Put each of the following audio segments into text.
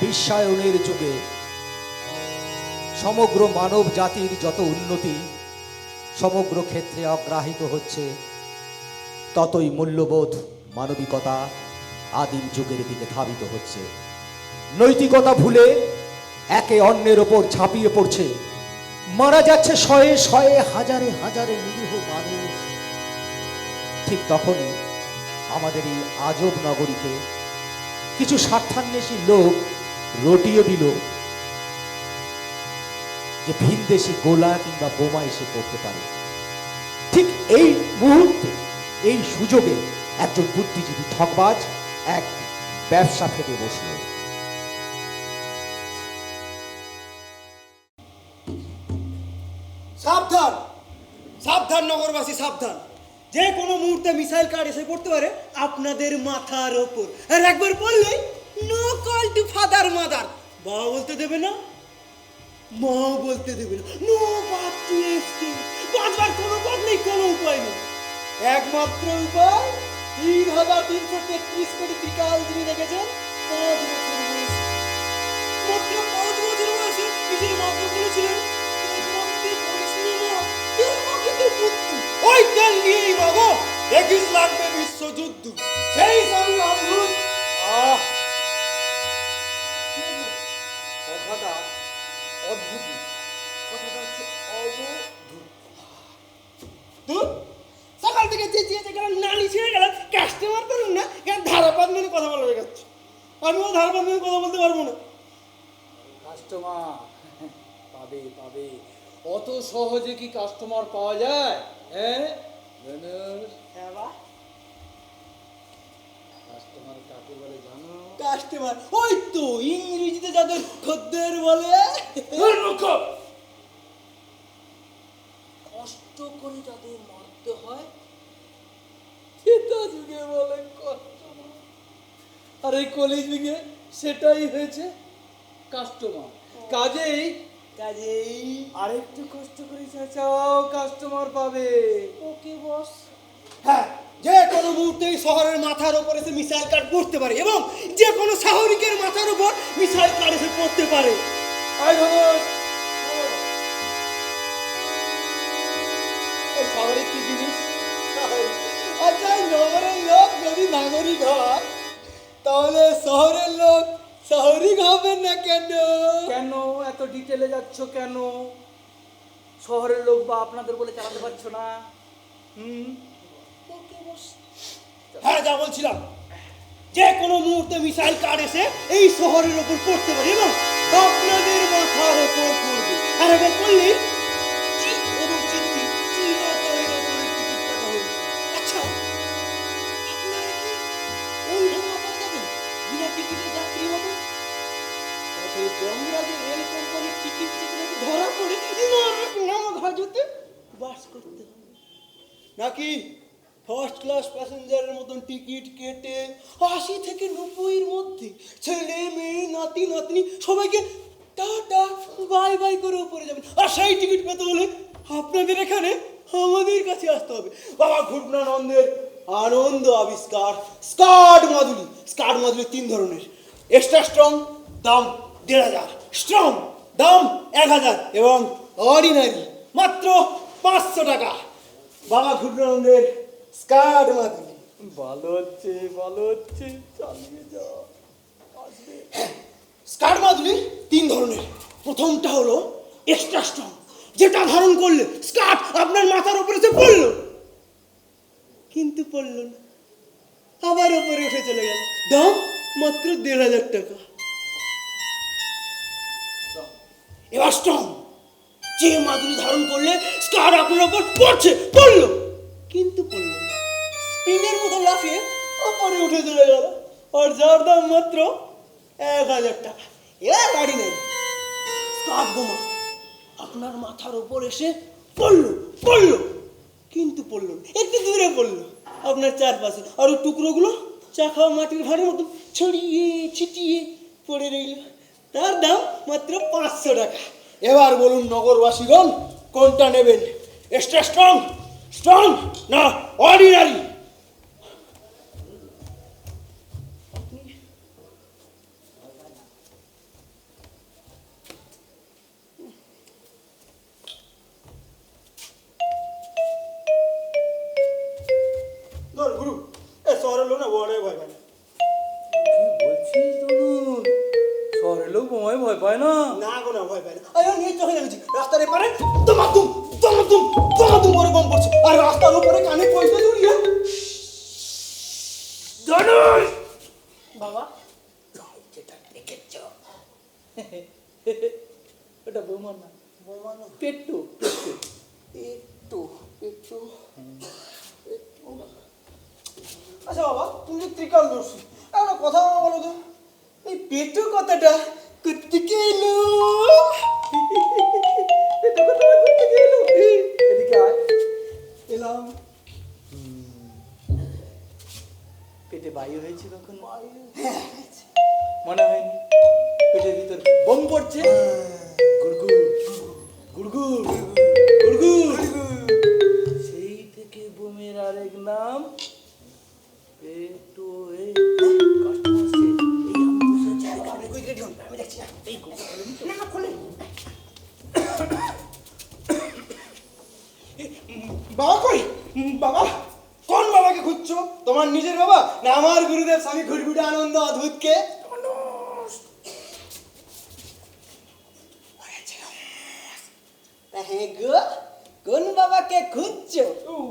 বিশ্বায়নের যুগে সমগ্র মানব জাতির যত উন্নতি সমগ্র ক্ষেত্রে অগ্রাহিত হচ্ছে, ততই মূল্যবোধ মানবিকতা আদিম যুগের দিকে ধাবিত হচ্ছে। নৈতিকতা ভুলে একে অন্যের ওপর ঝাঁপিয়ে পড়ছে, মারা যাচ্ছে শয়ে শয়ে হাজারে হাজারে নিরীহ মানুষ। ঠিক তখনই আমাদের এই আজব নগরীকে কিছু স্বার্থান্বেষী লোক রটিয়ে দিল যে ভিনদেশি গোলা কিংবা বোমা এসে পড়তে পারে। ঠিক এই মুহূর্তে এই সুযোগে একজন বুদ্ধিজীবী ঠকবাজ এক ব্যবসা ফেটে বসল। সাবধান সাবধান নগরবাসী সাবধান, যে কোনো মুহূর্তে মিসাইল কার্ড এসে পড়তে পারে আপনাদের মাথার ওপর। আর একবার বললেই no call to father mother, বাবা বলতে দেবে না, মাও বলতে দেবে না, নো পাথ টু এসকেপ, বাঁচবার কোনো পথ নেই, কোনো উপায় নেই। একমাত্র উপায় ৩,৩৩৩ কোটি ত্রিকাল যিনি রেখেছেন ৫ বছর বয়সে, মাত্র ৫ বছর বয়সে নিজের মাকে বলেছিলেন ওই তেল নিয়েই বাবা দেখিস লাগবে বিশ্বযুদ্ধ। সেই সঙ্গে অদ্ভুত কথাটা অদ্ভুত, কথাটা হচ্ছে অবধূত। সকাল থেকে চেঁচিয়ে গেলাম, নানি ছেড়ে গেলাম, কাস্টমার করুন না, ধারাপাত মেনে কথা বলা হয়ে যাচ্ছে। আমিও ধারাপাত মেনে কথা বলতে পারবো না। কাস্টমার পাবে পাবে, অত সহজে কি কাস্টমার পাওয়া যায়? হ্যাঁ কাস্টমার কাকে বলে জানো? কাস্টমার ওই তো ইংরেজিতে যাদের খদ্দের বলে। কষ্ট করে যাদের মারতে হয় সেটা যুগে বলে কাস্টমার, আর এই কলেজ যুগে সেটাই হয়েছে কাস্টমার। কাজেই আরেকটু কষ্ট করে চাচাও কাস্টমার পাবে। ওকে বস। হ্যাঁ, যে কোনো মুহূর্তেই শহরের মাথার উপর এসে মিসাইল কার্ড পড়তে পারে এবং যে কোনো শহরিকের মাথার উপর মিসাইল কার্ড এসে পড়তে পারে। শহরে কি জিনিস? আচ্ছা, নগরের লোক যদি নাগরিক হয় তাহলে শহরের লোক শহরিক হবে না কেন? কেন এত ডিটেলে যাচ্ছ কেন? শহরের লোক বা আপনাদের বলে চালাতে পারছো না? হ্যাঁ, যা বলছিলাম, যে কোনো মুহূর্তে মিসাইল কার্ড এসে এই শহরের ওপর পড়তে পারে এবং আপনাদের মাথার ওপর পড়বে। আর এবার পড়লেই চিৎ এবং চিত্তি চিরতরের ওপরে টিকিট কাটা হবে। আচ্ছা, আপনারা কি ওই ভাঙা পড়ে যাবেন বিনা টিকিটের যাত্রী মতো? যমরাজের রেল কোম্পানির টিকিট চিত্রে ধরা পড়ে নামক হাজতে বাস করতে হবে, নাকি ফার্স্ট ক্লাস প্যাসেঞ্জারের মতন টিকিট কেটে ৮০ থেকে ৯০-এর মধ্যে ছেলে মেয়ে নাতি নাতনি সবাইকে টাটা বাই বাই করে উপরে যাবেন? আর সেই টিকিট পেতে হলে আপনাদের এখানে আমাদের কাছে আসতে হবে। বাবা ঘূর্ণানন্দের আনন্দ আবিষ্কার স্কাড মাদুলি। স্কাড মাদুলি ৩ ধরনের, এক্সট্রা স্ট্রং দাম ১,৫০০, স্ট্রং দাম ১,০০০ এবং অর্ডিনারি মাত্র ৫০০ টাকা। বাবা ঘূর্ণানন্দের স্কাড মাদুলি। ভালো হচ্ছে চালিয়ে যাও। স্কাড মাদুলি ৩ ধরনের। প্রথমটা হলো এক্সট্রা স্ট্রং, যেটা ধারণ করলে স্কার্ট আপনার মাথার উপরে এসে পড়ল, কিন্তু পড়ল না, আবার উপরে উঠে চলে গেল, দাম মাত্র ১,৫০০ টাকা। এবার স্ট্রং, যে মাদুলি ধারণ করলে স্কার্ট আপনার উপর পড়ল কিন্তু পড়ল না, স্পিনের মতো লাফিয়ে উপরে উঠে চলে গেল, আর যার দাম মাত্র ১,০০০ টাকা। এবার গাড়ি নেই, স্কার্ট বোমা আপনার মাথার উপর এসে পড়ল কিন্তু পড়ল না, একটু দূরে পড়ল আপনার চারপাশে, আর ওই টুকরোগুলো চাখা মাটির ভাড়ের মতো ছড়িয়ে ছিটিয়ে পড়ে রইল, তার দাম মাত্র ৫০০ টাকা। এবার বলুন নগরবাসীগণ, কোনটা নেবেন, এক্সট্রা স্ট্রং না অর্ডিনারি? রেখেছি রাস্তার এপারে দমাদুম দমাদুম দমাদুম করে বম পড়ছে আর রাস্তার উপরে কানে পয়সা জড়িয়ে ধনুষ বাবা যেটা দেখেছ ওটা বৌমার না বোমানো পেট্টু একটু একটু আচ্ছা বাবা তুমি যে ত্রিকালদর্শী একটা কথা বাবা বলো তো এই পেটু কথাটা কোত্থেকে এলো পেট্টু কথা করতে গেল এদিকে আয় এলাম পেটে বায়ু হয়েছে কখন মনে হয়নি পেটের ভিতর বোম পড়ছে গুড়গুড় গুড়গুড় গুড়গুড় সেই থেকে বোমের আরেক নাম পেট্টু এই কষ্ট হচ্ছে এই আমি বসে আছি আপনি কই রেডি হন আমি দেখছি এই গোটা না না খোলেন বাবা কই বাবা কোন বাবাকে খুঁজছো তোমার নিজের বাবা না আমার গুরুদেব স্বামী ঘুরঘুটে আনন্দ অদ্ভুতকে হ্যাঁ গো কোন বাবাকে খুঁজছো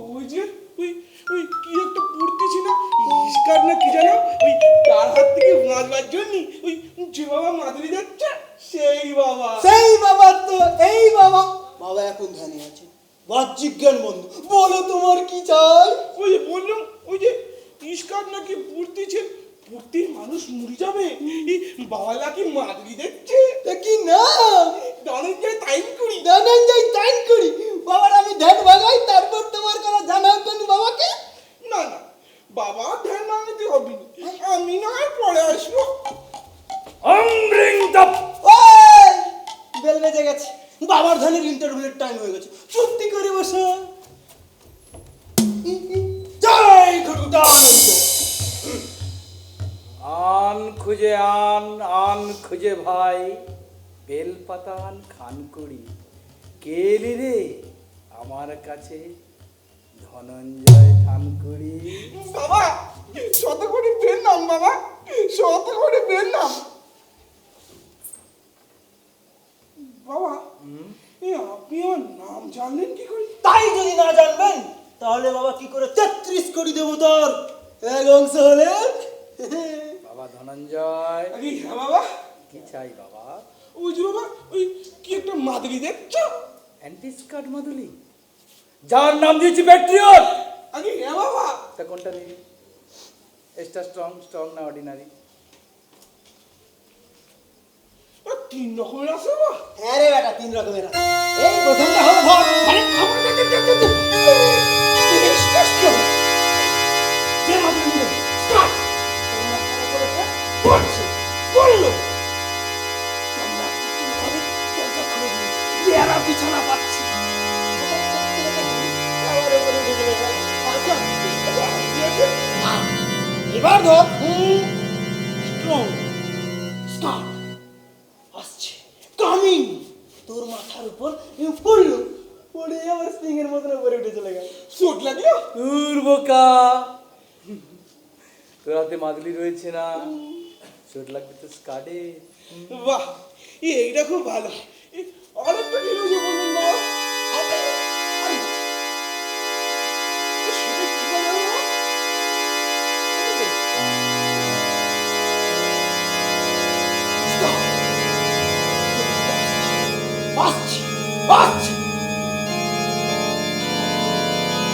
ওই যে ওই ওই কি একটা পড়তেছি না ইস্কার না কি জানো ওই তার হাত থেকে বাঁচবার জন্য ওই যে বাবা মাদুরি যাচ্ছে সেই বাবা সেই বাবা তো এই বাবা বাবা এখন ধ্যানে আছে বাহ্যিক জ্ঞান বন্ধু বলো তোমার কি চাই ওই যে বললাম ওই যে ইস্কার নাকি পড়তেছে পড়তে মানুষ মরে যাবে এই বাবা নাকি মাদুরি দেখছে তা কি নাম ধনঞ্জয় টাইম করি ধনঞ্জয় টাইম করি বাবার আমি ধ্যান ভাগাই তারপর তোমার কথা জানাও কোন বাবাকে না না বাবা ধ্যান ভাঙতে হবে না আমি না হয় পরে আসবো অমৃং দপ ওই বেল বেজে গেছে বাবার ধ্যানের ইন্টারভিউয়ের টাইম হয়ে গেছে চুপটি করে বসো জয় ঘটুটা আনন্দ আন খুঁজে আন খুঁজে ভাই বেল পাতান খান করি কে এলি রে আমার কাছে ধনঞ্জয় ঠান করি বাবা শত করে বের নাম বাবা শত করে বের নাম বাবা এই আপনি আমার নাম জানলেন কি করে তাই যদি না জানবেন তাহলে বাবা কি করে 33 কোটি দেবতার এক অংশ হলেন বাবা ধনঞ্জয় আরে হ্যাঁ বাবা কি চাই বাবা ওই যে বাবা ওই কি একটা মাদুরি দেখছো অ্যান্টিস্কার্ট মাদুলি যার নাম দিয়েছি প্যাট্রিয়ট আরে হ্যাঁ বাবা তা কোনটা নিবি এক্সট্রা স্ট্রং না অর্ডিনারি ও, 3 রকমের আছে বাবা হ্যাঁ রে বেটা 3 রকমের আছে এই প্রথমটা হলো ভর আরে আমার কাছে যে মাদুরি নিবে স্টার্ট করছে করলো আমরা ঘরে দরজা খুলে দিই দেয়ারা বিছানা পাচ্ছি আচ্ছা, ঠিক আছে। এবার ধর স্ট্রং স্টার্ট আসছে কামিং তোর মাথার উপর পড়লো পড়ে আবার স্প্রিং এর মতন উপরে উঠে চলে গেল চোট লাগলো দূর বোকা তোর হাতে মাদুলি রয়েছে না চোট লাগবে তো স্কার্ডে বাহ এইটা খুব ভালো অনেকটা কি রয়েছে বলুন বাবা সেটা কি বলে বাবা? আসছে আসছে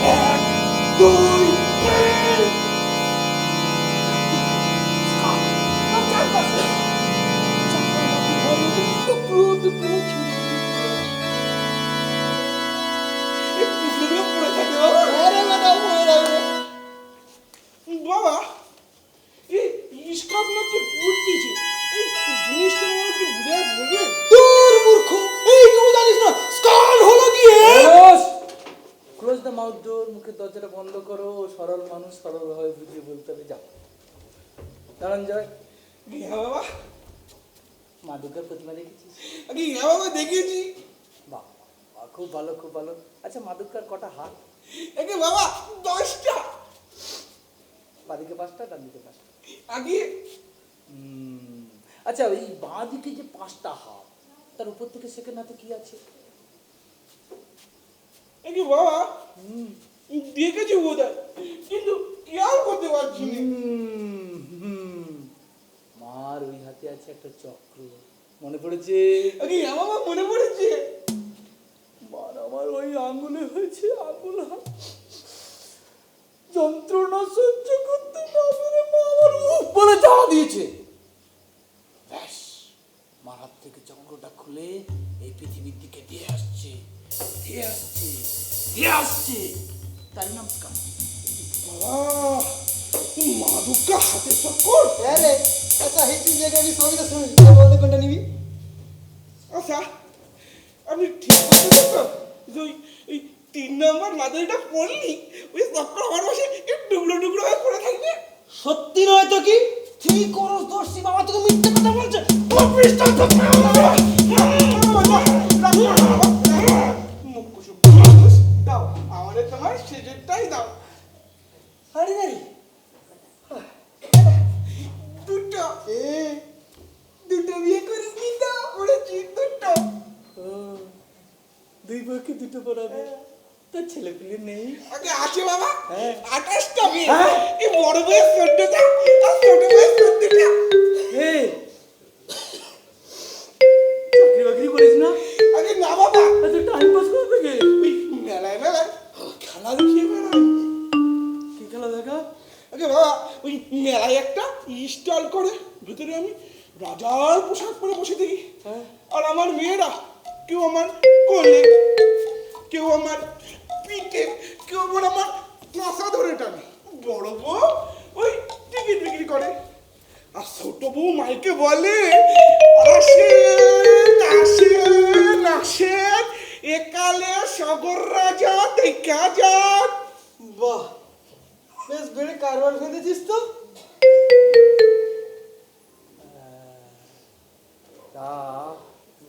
1 2 3 টুকরোগুলো পড়ে থাকে বাবা আরে বেটা পড়ে যাবে বাবা এই ইস্কাপ নাকি পড়তেছে এই জিনিসটা আমার একটু বুঝে বলবেন দূর মূর্খ এইটুকু জানিস না স্কাল হলো গিয়ে ক্লোজ দ্য মাউথ ডোর মুখের দরজাটা বন্ধ করো সরল মানুষ সরলভাবে বুঝিয়ে বলতে হবে যাও ধনঞ্জয় হ্যাঁ বাবা মা দুর্গার প্রতিমা দেখেছিস আগে হ্যাঁ বাবা দেখেছি বাহ বাহ, খুব ভালো খুব ভালো আচ্ছা মা দুর্গার কটা হাত একে বাবা 10টা বাদিকে 5টা ডান দিকে 5টা আগে আচ্ছা ওই বাঁ দিকে যে 5টা হাত তার উপর থেকে সেকেন্ড হাতে কি আছে? কি বাবা দেখেছি বোধ হয়, কিন্তু খেয়াল করতে পারছি না। মার ওই হাতে আছে একটা চক্র, মনে পড়েছে? হ্যাঁ বাবা, মনে পড়েছে। মার আমার ওই আঙ্গুলে হয়েছে আঙ্গুল হাত, যন্ত্রণা সহ্য করতে না পেরে মা আমার উপরে চাড়া দিয়েছে। ব্যাস, মার হাত থেকে চক্রটা খুলে এই পৃথিবীর দিকে দিয়ে আসছে, দিয়ে আসছে, দিয়ে আসছে। তার নাম কাল। বাবা, মা দুর্গা হাতের চক্কর। হ্যাঁ রে, আচ্ছা হিস্ট্রি জায়গায় আমি সবই তো শুনি, বলতে কোনটা নিবি? আচ্ছা, আপনি ঠিক বলছেন তো, যে ওই 3 নম্বর মাদুরিটা পড়লি ওই চক্কর আমার বসে টুকরো টুকরো হয়ে পড়ে থাকবে। সত্যি নয় তো কি? তুই করস দর্শি বাবা তোকে মিথ্যে কথা বলছে। দাও আমাদের, তোমার সেজেরটাই দাও। আরে আরে দুটো দুটো বিয়ে করিস নি তো? করেছি দুটো। দুই পক্ষে দুটো পড়াবে, তার ছেলে পেলে নেই। আগে আছে বাবা, হ্যাঁ। 28টা বিয়ে। এই বড় বয়স 14টা আর ছোট বয়স 14টা। এই, চাকরি বাকরি করিস না? আগে না বাবা, আচ্ছা, টাইম পাস করে থেকে ওই মেলায় মেলায় খেলা দেখিয়ে বেড়াই। কি খেলা দেখা? আগে বাবা, ওই মেলায় একটা স্টল করে ভিতরে আমি রাজার পোশাক পরে বসে থাকি। আর আমার মেয়েরা কেউ আমার কোলে, কেউ আমার পিঠে, কেউ আবার আমার কাঁচা ধরে টানে। বড় বউ ওই টিকিট বিক্রি করে, আর ছোট বউ মাইকে বলে, আসেন আসেন আসেন, একালে সাগর রাজা দেখা যান। বাহ, বেশ বেড়ে কারবার ফেলেছিস তো। তা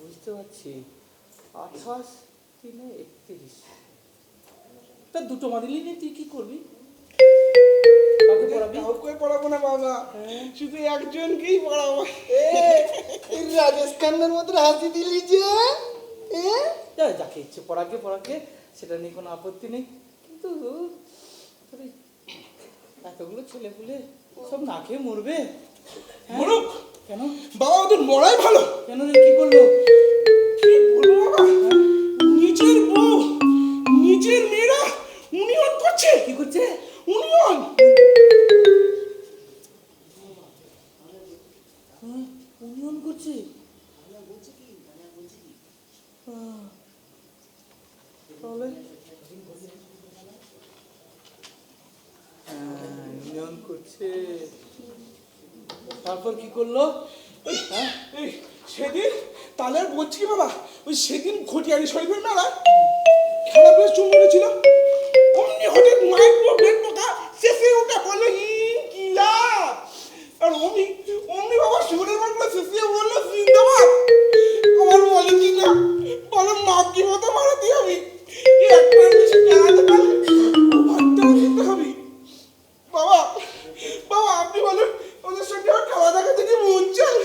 বুঝতে পারছি, 28 3 31। তা দুটো মাদিলি নিয়ে তুই কি করবি? কাকে পড়াবি? কাউকে পড়াবো না বাবা, শুধু একজনকেই পড়াবো। এই রাজস্থানের মতো হাসি দিলি যে। যাকে ইচ্ছে পড়াকে পড়াকে, সেটা নিয়ে কোনো আপত্তি নেই, কিন্তু তোর এই এতগুলো ছেলে পুলে সব না খেয়ে মরবে। হ্যাঁ? মরুক। কেন? বাবা ওদের মরাই ভালো। কেন রে, কি করলো? কি বলবো বাবা, নিজের বউ নিজের মেয়েরা উনিয়ন করছে। কি করছে? উনিয়ন। ইউনিয়ন করছে? তাহলে ইউনিয়ন করছে, তারপর কি করলো? হ্যাঁ, এই সেদিন তাহলে আর বলছি কি বাবা, ওই সেদিন ঘটিয়ারি শরীফের মেলা খেলা বেশ চুমড়ে ছিল, অমনি হঠাৎ মাইক প্রবলেম পোকা শেষে ওটা বললো কিলা, আর অমনি অমনি বাবা সুরের মাঠগুলো শেষে বললো জিন্দাবাদ। আমার বলে কি না, বলো মাকে মতো মারাতে হবে, একটা বেশি খেলাতে পারলে ওভারটাও জিততে হবে। বাবা বাবা আপনি বলুন, ওদের সঙ্গে আমার খেলা দেখা থেকে মন চায়।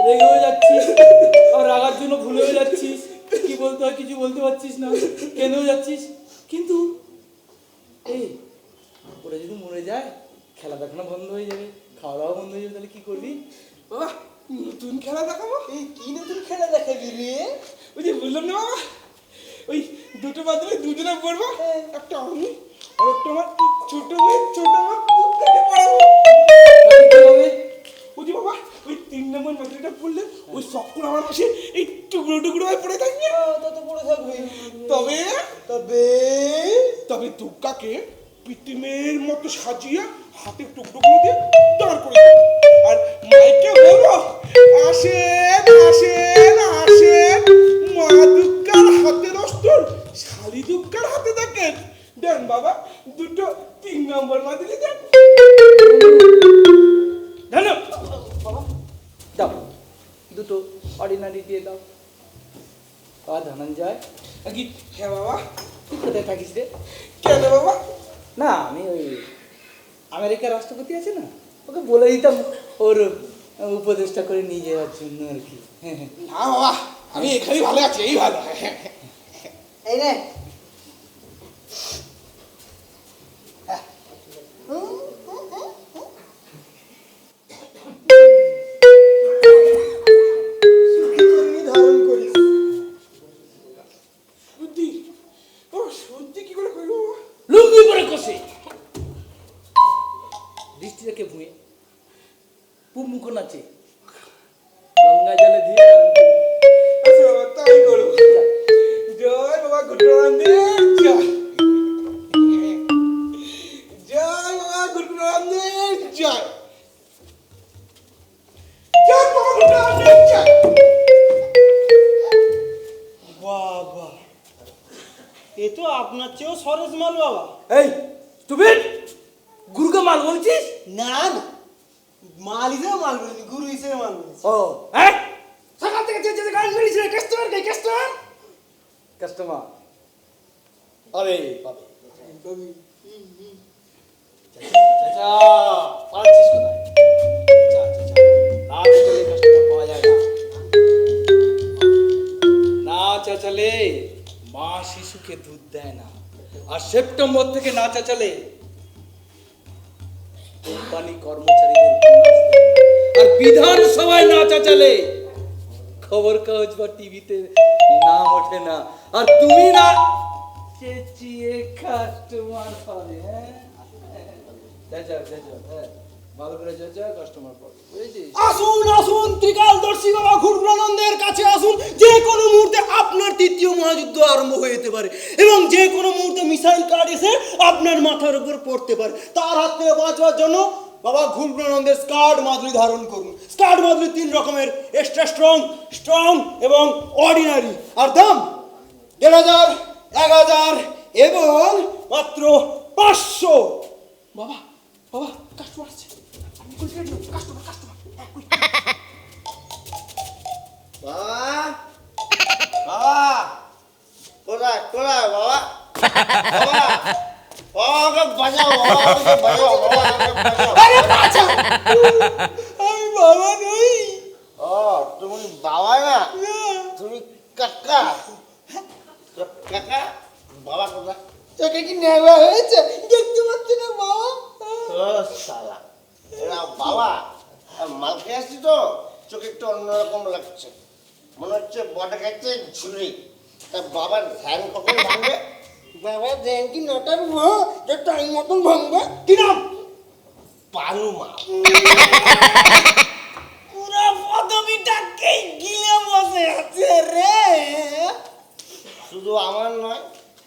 রেগে হয়ে যাচ্ছিস আর রাগার জন্য ভুলে হয়ে যাচ্ছিস, কি বলতে হয় কিছু বলতে পারছিস না, কেঁদেও যাচ্ছিস। কিন্তু এই ওরা যদি মরে যায়, খেলা দেখানো বন্ধ হয়ে যাবে, খাওয়া দাওয়া বন্ধ হয়ে যাবে, তাহলে কি করবি? বাবা নতুন খেলা দেখাবো। এই কি নতুন খেলা দেখাবি রে? ওই যে বললাম না বাবা, ওই দুটো বাদলে দুজনে পড়বো, একটা আমি আর একটা আমার ছোট ভাই দুধটাকে পড়াবো। তাহলে কি হবে? ওই যে বাবা ওই 3 নম্বর মাত্রাটা পড়লে ওই চক্কর আমার পাশে এই টুকরো টুকরো হয়ে পড়ে থাকবে। তত পড়ে থাকবি। তবে তবে তবে দুর্গাকে পিটিমের মতো সাজিয়ে হাতের টুকরোগুলো দিয়ে দাঁড় করে দেবো। আর মাইকে বলবো, আসেন আসেন আসেন, মা দুর্গার হাতের অস্ত্র শালি দুর্গার হাতে দেখেন। দেন বাবা দুটো 3 নম্বর মাদিলি দেন। জানো দাও, দুটো অর্ডিনারি দিয়ে দাও। ধনঞ্জয়, কি? হ্যাঁ বাবা। তুই কোথায় থাকিস রে? কেন বাবা? না, আমি ওই আমেরিকার রাষ্ট্রপতি আছে না, ওকে বলে দিতাম ওর উপদেশটা করে নিয়ে যাওয়ার জন্য আর কি। না বাবা, আমি এখানেই ভালো আছি, এই ভালো। এই নে ধারণ করিস। সত্যি, ও সত্যি কি করে করবো বাবা? লুঙ্গি পরে কষে দৃষ্টি রেখে ভুঁয়ে পুব মুখ নাচে গঙ্গা জলে দিয়ে আচ্ছা বাবা, তাই করবো। জয় বাবা ঘুটুরামদের জয়। জয় বাবা ঘুটুরামদের জয়। জয় বাবা ঘুটুরামদের জয়। বাবা, এ তো আপনার চেয়েও সরেস মাল বাবা। এই স্টুপিড, গুরুকে মাল বলছিস? না না, মাল হিসেবে মাল বলিনি, গুরু হিসেবে মাল বলিনি। ও হ্যাঁ, সকাল থেকে চেঁচে গান মেরেছিল কাস্টমার কে কাস্টমার কাস্টমার। আরে পাবে চাচা, পাচ্ছিস কোথায়? না চাচালে কাস্টমার পাওয়া যায় না। না চাচালে মা শিশুকে দুধ দেয় না, আর সেপ্টেম্বর থেকে না চাচালে কোম্পানি কর্মচারীদের বোনাস দেয় না। আর বিধানসভায় না চাচালে খবর কাগজ বা টিভিতে নাম ওঠে না। আর তুমি না চেঁচিয়ে কাস্টমার পাবে। হ্যাঁ চাচা চাচা, হ্যাঁ ভালো করে চাচা, কাস্টমার পাবে, বুঝেছিস? আসুন আসুন, ত্রিকালদর্শী বাবা ঘুটুরানন্দের কাছে আসুন। যে কোনো মুহূর্তে আপনার তৃতীয় মহাযুদ্ধ আরম্ভ হয়ে যেতে পারে, এবং যে কোনো মুহূর্তে মিসাইল কার্ড এসে আপনার মাথার উপর পড়তে পারে। তার হাত থেকে বাঁচবার জন্য বাবা ঘুটুরানন্দের স্কার্ড মাদুলি ধারণ করুন। স্কার্ড মাদুলি 3 রকমের, এক্সট্রা স্ট্রং, স্ট্রং এবং অর্ডিনারি। আর দাম 1000, 1000 এবং মাত্র 500। বাবা, বাবা, কাস্টমার আসছে। আমি কই রেডি, কাস্টমার কাস্টমার। বাবা, বাবা, কোথায় কোথায় বাবা? বাবা, বাবাকে বাঁচাও, বাবাকে বাঁচাও, বাবাকে বাঁচাও। আরে বাঁচাও! আমি বাবা নই। ও, তুমি বাবা না, তুমি কাকা। কাকা, বাবা কোথায়? তোকে কি নেওয়া হয়েছে? দেখতে পাচ্ছি না বাবা। ও শালা, এরা বাবা মাল খেয়ে আসছি তো, চোখে একটু অন্যরকম লাগছে, মনে হচ্ছে বটে খাচ্ছে ঝুড়ি। তা বাবার ধ্যান কখন ভাঙবে? বাবার ধ্যান কি নটার যে টাইম মতন ভাঙবে। কি নাম? পানু মা। পুরো পদবিটাকে গিলে বসে আছে রে। শুধু আমার নয়,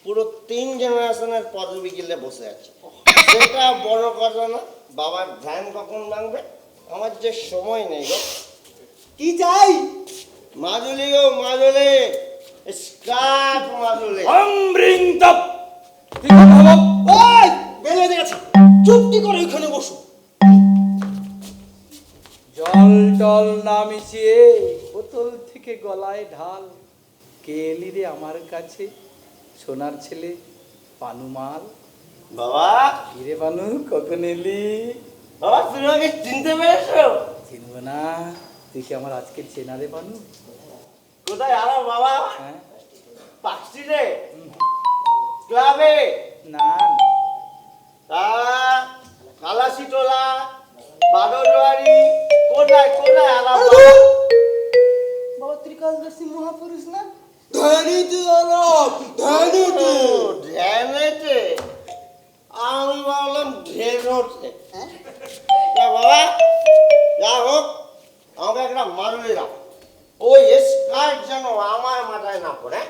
পুরো 3 জেনারেশনের পদবি গিলে বসে আছে। সেটা বড় কথা না, বাবার ধ্যান কখন ভাঙবে? আমার যে সময় নেই গো। কি চাই? মাদুলি গো মাদুলি, স্কার্ফ মাদুলি। আমরিং দপ ঠিক ভালো। ওই বেলে গেছে, চুপটি করে ওখানে বসো। জল টল না মিশিয়ে বোতল থেকে গলায় ঢাল। কে এলি রে আমার কাছে, সোনার ছেলে পানুমাল? বাবা, কিরে পানু, কখন এলি? বাবা তুমি আমাকে চিনতে পেরেছো? চিনব না, তুই কি আমার আজকে চেনা রে পানু? কোথায় আরো বাবা? হ্যাঁ পাকছি রে, ক্লাবে, না কালাসিটোলা, বাদরবাড়ি, কোথায় কোথায় আলাপ? বাবা ত্রিকালদর্শী মহাপুরুষ না? ধ্যানিতে আলাপ, ধ্যানিতে। ধ্যানেতে? আমি ভাবলাম ঢেরোতে। বাবা যা হোক, আমাকে একটা মারুলি দাও, ওই স্কার্ট যেন আমার মাথায় না পড়ে।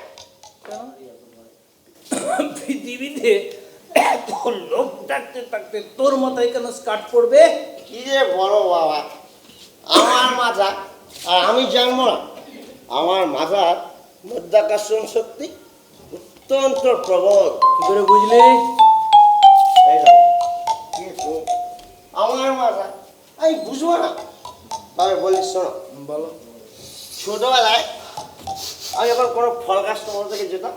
পৃথিবীতে এত লোক থাকতে থাকতে তোর মাথায় কেন স্কার্ট পড়বে? কি যে বড় বাবা, আমার মাথা আর আমি জানবো না? আমার মাথার মধ্যাকর্ষণ শক্তি অত্যন্ত প্রবল। কি করে বুঝলি? এই দেখো, কিন্তু আমার মাথা আমি বুঝবো না। তবে বলিস শোনো, বলো। ছোটবেলায় আমি যখন কোনো ফল গাছ তোমার থেকে যেতাম,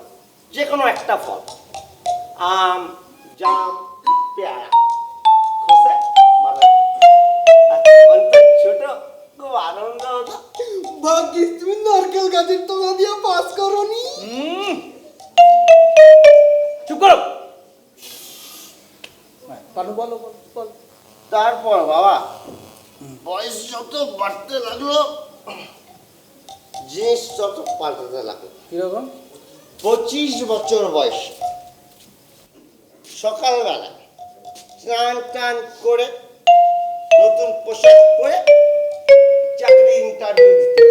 যে কোনো একটা ফল, আম, জাম, পেয়ারা, খসে মাথায়, আর তখন তো ছোট, ভাগ্যিস তুমি নারকেল গাছের তলা দিয়ে পাস করনি। চুপ করো। পানু বলো বলো বলো। তারপর বাবা বয়স যত বাড়তে লাগলো জিনিস তত পাল্টাতে লাগলো। কিরকম? 25 বছর বয়স, সকালবেলা স্নান টান করে নতুন পোশাক পরে চাকরি ইন্টারভিউ দিতে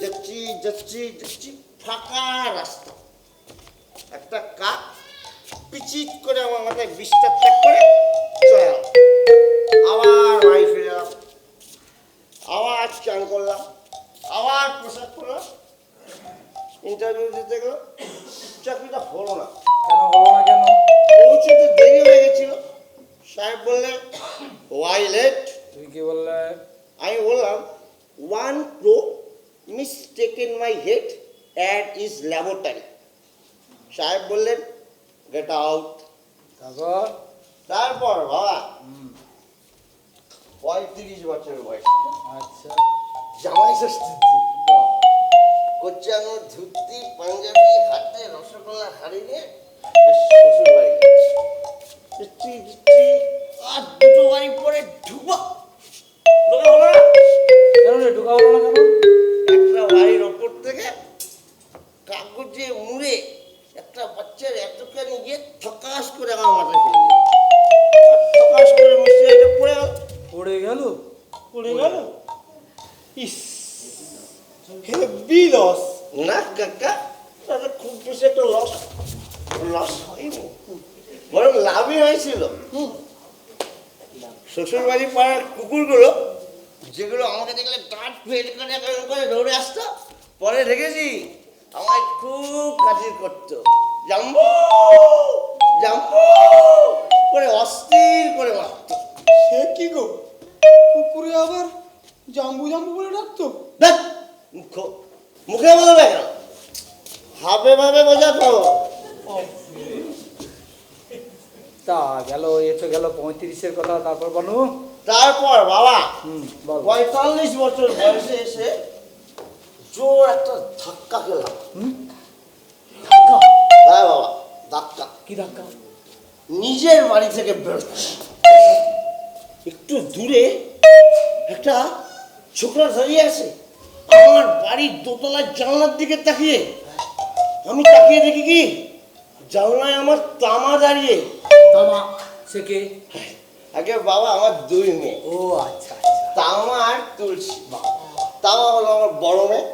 যাচ্ছি যাচ্ছি যাচ্ছি ফাঁকা রাস্তা, একটা কাক পিচিট করে আমার মাথায় বিষটা ত্যাগ করে চলে গেল। আবার বাড়ি ফিরে এলাম, আবার চান করলাম, আবার পোশাক পরলাম, ইন্টারভিউ দিতে গেল, চাকরিটা হলো না। কেন হলো না কেন? পৌঁছতে দেরি হয়ে গেছিল। সাহেব বললেন ওয়াই লেট। তুই কি বললে? আমি বললাম one pro মিসটেকেন my head at is laboratory. সাহেব বললেন গেট আউট। তারপর? তারপর বাবা 35 বছর বয়স, আচ্ছা। জামাই ষষ্ঠীর দিন, কোচানো ধুতি পাঞ্জাবি হাতে রসগোল্লা হাড়ি নিয়ে শ্বশুর বাড়ি যাচ্ছি যাচ্ছি, আর দুটো বাড়ি পরে ঢুকবো, ঢোকা হলো না। কেন রে ঢোকা হলো না কেন? একটা বাড়ির ওপর থেকে কাগজে মুড়ে একটা বাচ্চার এতখানি গিয়ে থকাস করে আমার মাথায় ফেলে দিল। থকাস করে মশাইটা পড়ে গেল। পড়ে গেল? পড়ে গেল। ইস, হেভি লস। না কাকা, তাহলে খুব বেশি একটা লস লস হয়নি, বরং লাভই হয়েছিল। শ্বশুর বাড়ি পাড়ার কুকুরগুলো যেগুলো আমাকে দেখলে দাঁত ফেল করে এরকম করে দৌড়ে আসতো, পরে দেখেছি আমায় খুব কাজির করতো, জাম্বো জাম্বো করে অস্থির করে মারতো। সে কি গো, কুকুরে আবার জাম্বু জাম্বু বলে ডাকতো? দেখ মুখে বলবে কেন, ভাবে ভাবে বোঝাতো। তা গেল, এ তো গেল 35-এর কথা। তারপর বলো। তারপর বাবা বল। 45 বছর বয়সে এসে জোর একটা ধাক্কা খেলাম। হ্যাঁ বাবা, ধাক্কা। কি ধাক্কা? নিজের বাড়ি থেকে বেরোচ্ছি, একটু দূরে একটা ছোকরা দাঁড়িয়ে আছে আমার বাড়ির দোতলার জানলার দিকে তাকিয়ে। আমি তাকিয়ে দেখি কি জানলায় আমার তামা দাঁড়িয়ে। তামা? সে কে? আগে বাবা আমার 2 মেয়ে, ও আচ্ছা আচ্ছা। তামা আর তুলসী। তামা হলো আমার বড় মেয়ে।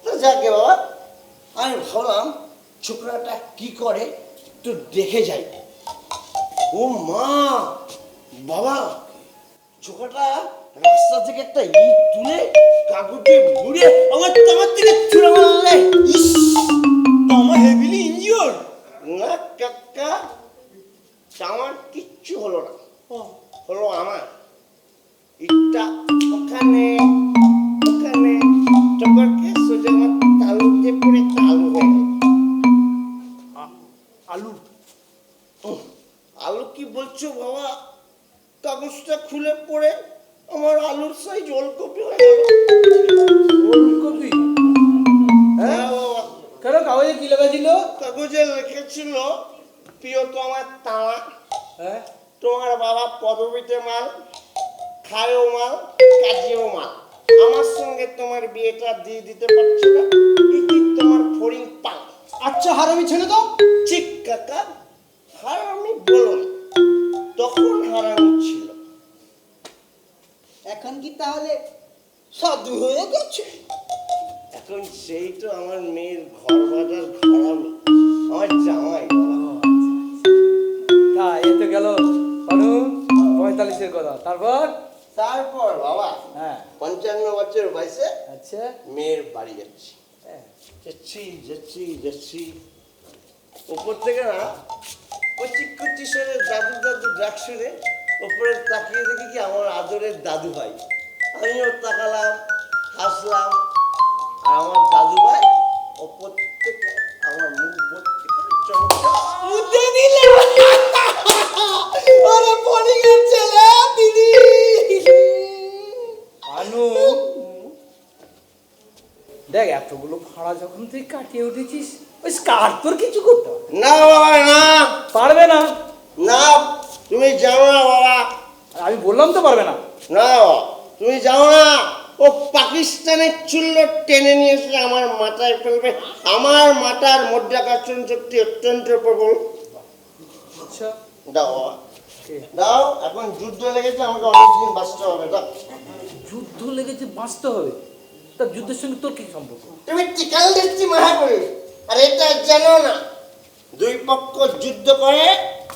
তো যাকে বাবা, আমি ভাবলাম ছোকরাটা কি করে একটু দেখে যাই। ও মা বাবা, ছোকরাটা রাস্তা থেকে একটা ইট তুলে কাগজে মুড়ে আমার তামার দিকে ছুঁড়ে মারলে। ইস, তামা হেভিলি ইনজিওর্ড। না কাকা, তামার কিচ্ছু হলো না, হলো আমার ইটটা ওখানে ওখানে চকরকে সোজা আমার তালুতে পড়ে তালু হয়ে গেল। আলু? আলু কি বলছো বাবা, কাগজটা খুলে পড়ে আমার আলুর সাইজ ওলকপি হয়ে গেল। ওলকপি? হ্যাঁ বাবা, কেন কাগজে কি লেখা ছিল? কাগজে লিখেছিল প্রিয় তোমার তামা, হ্যাঁ। তোমার বাবা পদবিতে মাল, খায়ও মাল, কাজেও মাল, আমার সঙ্গে তোমার বিয়েটা দিয়ে দিতে পারছো না, এটি তোমার ফড়িং পাল। আচ্ছা হারামি ছেলে তো। ঠিক কাকা, হারামি বলো না, তখন হারামি ছিল। এখন কি তাহলে সাধু হয়ে গেছে? এখন সেই তো আমার মেয়ের ঘর বাজার ঘরামি, আমার জামাই বাবা। তা এ তো গেল অনু 45-এর কথা। তারপর? তারপর বাবা হ্যাঁ। 55 বছর বয়সে আচ্ছা। মেয়ের বাড়ি যাচ্ছি, হ্যাঁ। যাচ্ছি যাচ্ছি যাচ্ছি, ওপর থেকে না কচি কচি সরে দাদু দাদু ডাক শুনে ওপরে তাকিয়ে দেখি কি আমার আদরের দাদু ভাই। আমিও তাকালাম, হাসলাম, আর আমার দাদু ভাই ওপর থেকে আমার মুখ ভর্তি করে চমকা মুদ্দে দিলে। আরে পড়িয়ে ছেলে দিদি। আনু, প্রথম থেকে কাটিয়ে উঠেছিস, ওই স্কার্ট তোর কিছু করতে হবে না বাবা না, পারবে না। না তুমি যাও না বাবা, আমি বললাম তো পারবে না। না বাবা, তুমি যাও না। ও পাকিস্তানের চুল্ল টেনে নিয়ে এসে আমার মাথায় ফেলবে। আমার মাথার মধ্যাকর্ষণ শক্তি অত্যন্ত প্রবল। আচ্ছা দাও বাবা, দাও। এখন যুদ্ধ লেগেছে, আমাকে অনেকদিন বাঁচতে হবে। দাও। যুদ্ধ লেগেছে, বাঁচতে হবে, তা যুদ্ধের সঙ্গে তোর কি সম্পর্ক? তুমি টিকাল দিচ্ছি মহাপুরুষ, আর এটা জানো না? দুই পক্ষ যুদ্ধ করে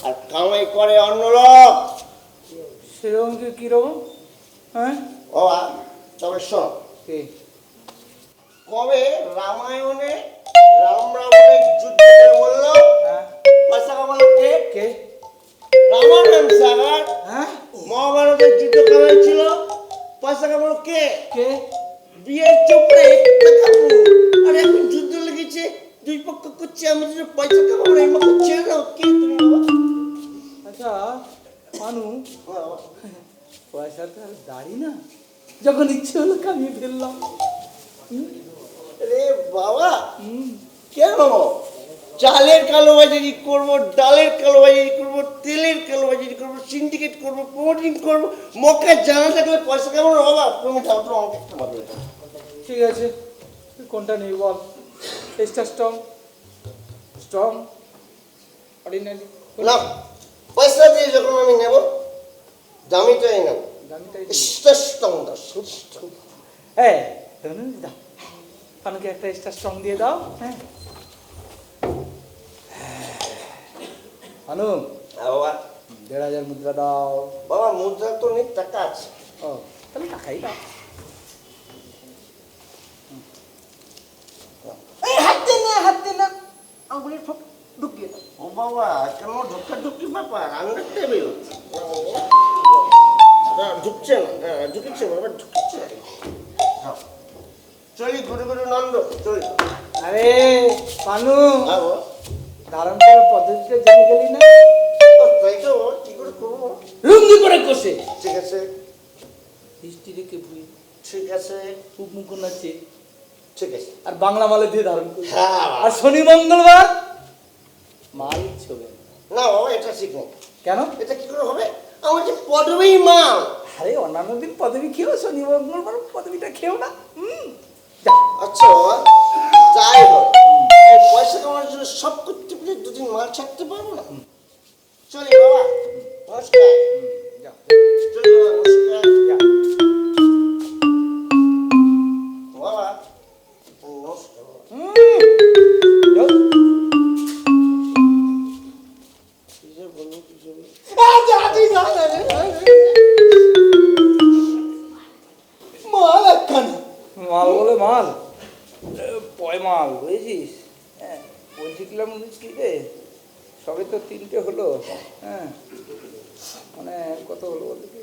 আর কামাই করে অন্য লোক। সেরকম কিরকম? হ্যাঁ বাবা তবে শোনো, কে? কবে রামায়ণে রাম রাবণের যুদ্ধ করে বললো হ্যাঁ পয়সা কামালো কে? কে? রামায়ণ সাগর। হ্যাঁ মহাভারতের যুদ্ধ কামাইছিল, পয়সা কামালো কে? কে? বিয়ের চোপড়ে একটা কাপড়। আর এখন যুদ্ধ লেগেছে, দুই পক্ষ করছে, আমি যদি পয়সা কামাবো এই পক্ষ ছেড়ে দাও। কে তুমি বাবা? আচ্ছা মানু, বাবা, পয়সা তো আর দাড়ি না, যখন ইচ্ছে হলো কামিয়ে ফেললাম। রে বাবা, কেন চালের কালোবাজারি করবো, ডালের কালোবাজারি করবো, তেলের কালোবাজারি করবো, সিন্ডিকেট করবো, প্রমোটিং করবো, মক্কা জানা থাকলে পয়সা কামানোর অভাব? তুমি দাও তো আমাকে একটা ভালো এটা। ঠিক আছে, তুই কোনটা নেই বল? Extra strong, strong, ordinary? না, পয়সা দিয়ে যখন আমি নেব দামিটাই নেব। দামিটাই শ্রেষ্ঠ হ্যাঁ, দাও কানুকে একটা এক্সট্রা স্ট্রং দিয়ে দাও। হ্যাঁ আনু, বাবা, ১,৫০০ মুদ্রা দাও। বাবা মুদ্রা তো নেই, টাকা আছে। ও তাহলে টাকাই দাও। এই হাত দে না আঙুলের ফাঁক ঢুকিয়ে দাও। ও বাবা, কেন ঢোকা ঢুকি ব্যাপার? রান্নার টেবিল ঢুকছে না, ঢুকছে বাবা, ঢুকছে। চলি ঘুরে ঘুরে নন্দ, চলি। আরে পানু, বাবা, ধারণ করার পদ্ধতিটা জেনে গেলি না? তাই তো কি করে করবো? লুঙ্গি পরে কষে, ঠিক আছে, দৃষ্টি রেখে ভুই, ঠিক আছে, খুব মুখ নাচে, ঠিক আছে। আর বাংলা মালে দিয়ে ধারণ করি। হ্যাঁ আর শনি মঙ্গলবার মাল ছবে। না বাবা, এটা ঠিক নেই। কেন? এটা কি করে হবে? আমার যে পদবী মাল। আরে অন্যান্য দিন পদবি খেয়েও শনি মঙ্গলবার পদবিটা খেও না। আচ্ছা বাবা, যাই হোক, এই পয়সা কামানোর জন্য সব করতে পেরে দুদিন মাল ছাড়তে পারবো না? চলি বাবা, নমস্কার। চলি বাবা, নমস্কার। বাবা, নমস্কার বাবা। কি যে বলবো, কি যে বলবো। মাল একখানা। মাল বলে মাল, পয় মাল বুঝেছিস? হ্যাঁ বলছিলাম কি রে, সবে তো 3টে হলো। হ্যাঁ মানে কত হলো বলতে কি?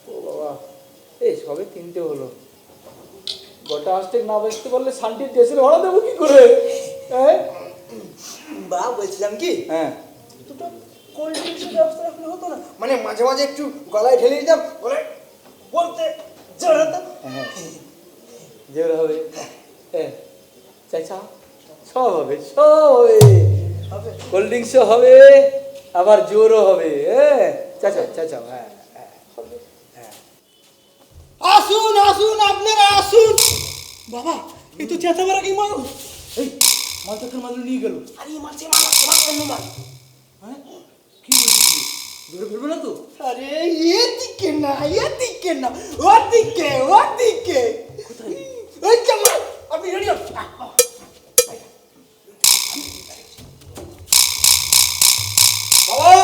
ও বাবা, এই সবে 3টে হলো। গোটা আসতে না বেচতে পারলে শান্তির দেশের ভাড়া দেবো কি করে? হ্যাঁ বা বলছিলাম কি, হ্যাঁ দুটো কোল্ড ড্রিঙ্কসের ব্যবস্থা রাখলে হতো না? মানে মাঝে মাঝে একটু গলায় ঢেলে দিতাম, গলায় বলতে জড়াতাম। হ্যাঁ জোর হবে। হ্যাঁ চাইছা সব হবে, সব হবে। কোল্ড ড্রিঙ্কসও হবে, আবার জোরও হবে। হ্যাঁ চাচা চাচা, হ্যাঁ হ্যাঁ হবে। হ্যাঁ আসুন আসুন, আপনারা আসুন। বাবা, এই তো চেঁচাবার কি মাল? এই মালটাকে মাল নিয়ে গেল। আরে মাছে মাল, তোমার অন্য মাল। হ্যাঁ কি বলছিস? ধরে ফেলবে না তো? আরে এদিকে না, এদিকে না, ওদিকে ওদিকে। কোথায়? ওই জামাল, আপনি রেডি হন। বাবা,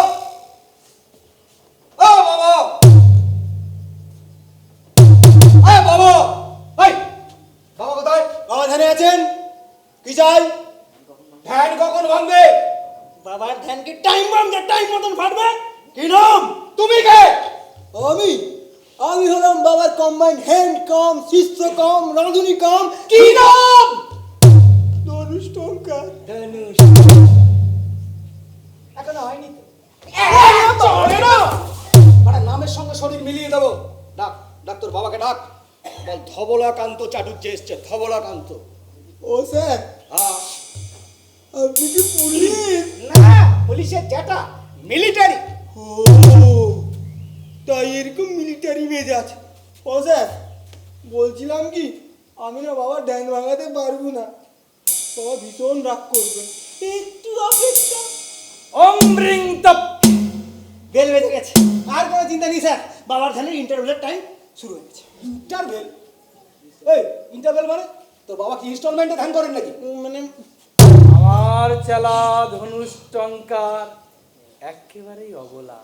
ও বাবা, এই বাবা, এই বাবা কোথায়? বাবা ধ্যানে আছেন? কি চাই? ধ্যান কখন ভাঙবে? বাবার ধ্যানকে টাইম ভাঙবে, টাইম মতন ফাটবে। কি নাম? তুমি কে? আমি হলাম বাবার কম্বাইন্ড হ্যান্ড কম, শিষ্য কম, রাঁধুনি কম। কি নাম? ধনুষ টঙ্কার। ধনুষ এখনো হয়নি তো? মানে নামের সঙ্গে শরীর মিলিয়ে দেবো। ডাক, ডাক তোর বাবাকে ডাক। বল ধবলাকান্ত চাটুর্য এসছে, ধবলাকান্ত। ও স্যার, আপনি কি পুলিশ? না, পুলিশের জ্যাঠা, মিলিটারি। ও, তাই এরকম মিলিটারি মেজাজ। ও স্যার, বলছিলাম কি, আমি না বাবা ড্যান ভাঙাতে পারবো না, বাবা ভীষণ রাগ করবে। একটু অপেক্ষা। অমৃং তপ। বেল বেজে গেছে, আর কোনো চিন্তা নেই স্যার। বাবার ধানের ইন্টারভেলের টাইম শুরু হয়ে গেছে। ইন্টারভেল? এই ইন্টারভেল মানে তোর বাবা কি ইনস্টলমেন্টে ধ্যান করেন নাকি? মানে আমার চালা ধনুষ টঙ্কার একেবারেই অবলা,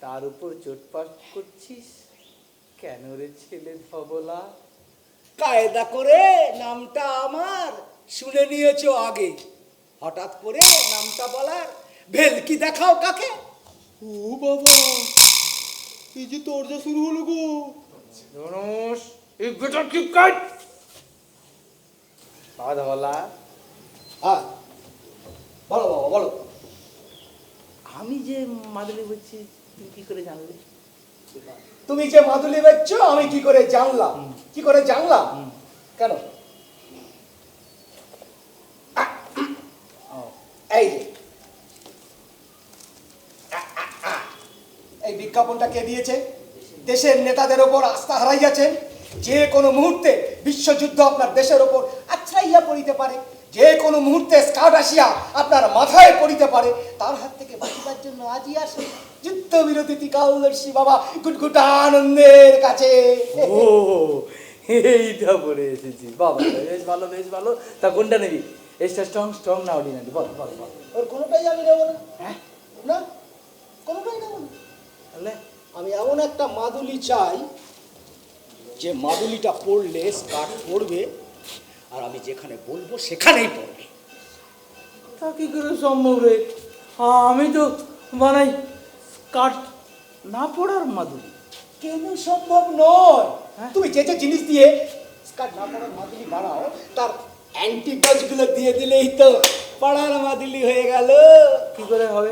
তার উপর চোটপাট করছিস কেন রে ছেলে ধবলা? কায়দা করে নামটা আমার শুনে নিয়েছো আগে, হঠাৎ করে নামটা বলার ভেলকি দেখাও কাকে? ও বাবা, এই যে তোরজা শুরু হলো গো। ধনুষ এই বেটার কি কাট বাবা ধবলা। হ্যাঁ বলো বাবা বলো। আমি যে মাদুলি বলছি তুমি কি করে জানলে? তুমি যে মাদুলি বেচছো আমি কি করে জানলাম? কি করে জানলাম? কেন? এই যে এই বিজ্ঞাপনটা কে দিয়েছে? দেশের নেতাদের ওপর আস্থা হারাইয়াছেন। যে কোনো মুহূর্তে বিশ্বযুদ্ধ আপনার দেশের ওপর আছড়াইয়া পড়িতে পারে, যে কোনো মুহূর্তে স্কাউট আসিয়া আপনার মাথায় পড়িতে পারে। তার হাত থেকে বাঁচিবার জন্য আজই আসে যুদ্ধবিরতি টিকালদর্শী বাবা গুটগুটানন্দের কাছে। ও এইটা পরে এসেছি বাবা, বেশ ভালো বেশ ভালো। তা কোনটা নিবি? এসটা স্ট্রং স্ট্রং না অর্ডিনারি? বল বল বল। ওর কোনোটাই আমি নেবো না। হ্যাঁ না, কোনোটাই নেবো না। তাহলে আমি এমন একটা মাদুলি চাই যে মাদুলিটা পরলে স্কার্ট পরবে, আর আমি যেখানে বলবো সেখানেই পরবে। তা কি করে সম্ভব রে? আমি তো বানাই স্কার্ট না পড়ার মাদুলি। কেন সম্ভব নয়? হ্যাঁ? তুমি যে যে জিনিস দিয়ে স্কার্ট না পরার মাদুলি বানাও তার অ্যান্টিডোজ গুলো দিয়ে দিলেই তো পড়ার মাদুলি হয়ে গেল। কি করে হবে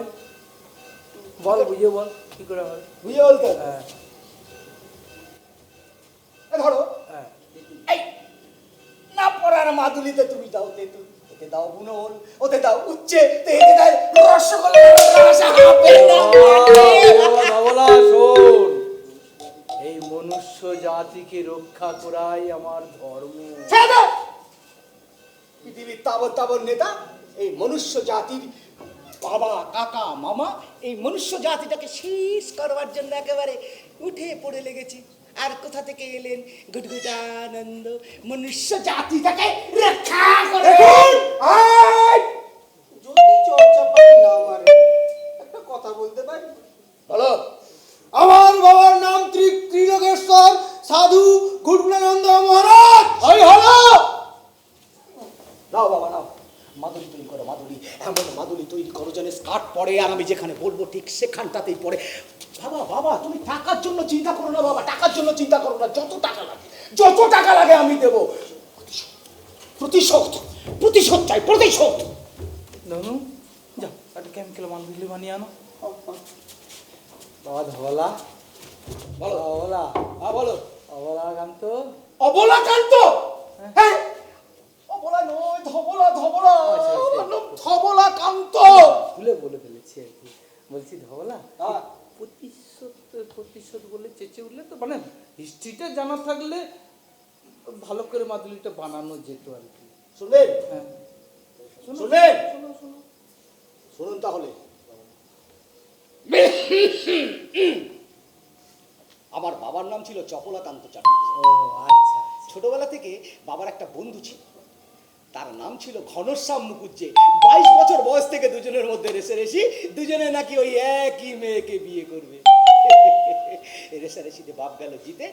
বল, বুঝে বল কি করে হবে? বুঝে বলতো? হ্যাঁ ধরো হ্যাঁ এই না পরার মাদুলিতে তুমি দাও তেঁতুল, ওতে দাও বুনল, ওতে দাও উচ্চে, এতে দাও রসগোল্লা, রসা, আপেল দাও। ধবলা শোন, এই মনুষ্য জাতিকে রক্ষা করাই আমার ধর্ম। ছেড়ে দাও। পৃথিবীর তাবর তাবর নেতা, এই মনুষ্য জাতির বাবা কাকা মামা, এই মনুষ্য জাতিটাকে শেষ করবার জন্য একেবারে উঠে পড়ে লেগেছে। আর কোথা থেকে এলেন গুটগুটানন্দ, মনুষ্য জাতিটাকে রক্ষা করে। যদি চর্চাপাতি না মারে, একটা কথা বলতে পারি? বলো। আমার বাবার নাম ত্রিলোকেশ্বর সাধু গুটগুটানন্দ মহারাজ। ওই হলো। নাও বাবা নাও, মাদুলি তৈরি করো, মাদুলি এমন মাদুলি তৈরি করো যেন স্কার্ট পরে আর আমি যেখানে বলবো ঠিক সেখানটাতেই পড়ে। বাবা বাবা তুমি টাকার জন্য চিন্তা করো না বাবা, টাকার জন্য চিন্তা করো না। যত টাকা লাগে আমি দেবো। প্রতিশোধ প্রতিশোধ চাই, প্রতিশোধ। ধনু যাও একটা কেমিক্যাল মাদুলি বানিয়ে আনো। বাবা ধবলা বলো। ধবলা হ্যাঁ বলো। ধবলা গান তো অবলাকান্ত? হ্যাঁ অবলা নয়, ধবলা ধবলা। আচ্ছা, আচ্ছা। আমার নাম ধবলাকান্ত। ভুলে বলে ফেলেছি আর কি। বলছি ধবলা হ্যাঁ। প্রতিশোধ প্রতিশোধ বলে চেঁচে উঠলে তো মানে হিস্ট্রিটা জানা থাকলে ভালো করে মাদুলিটা বানানো যেত আর কি। শুনলেন? হ্যাঁ শুনলেন? শোনো শোনো শুনুন তাহলে। আমার বাবার নাম ছিল চপলাকান্ত চাটুর্যে। ও আচ্ছা ছোটবেলা থেকে বাবার একটা বন্ধু ছিল, তার নাম ছিল ঘনশ্যাম মুখুজ্জে। 22 বছর বয়স থেকে দুজনের মধ্যে রেষারেষি, দুজনে নাকি ওই একই মেয়েকে বিয়ে করবে। রেষারেষিতে বাপ গেল জিতে,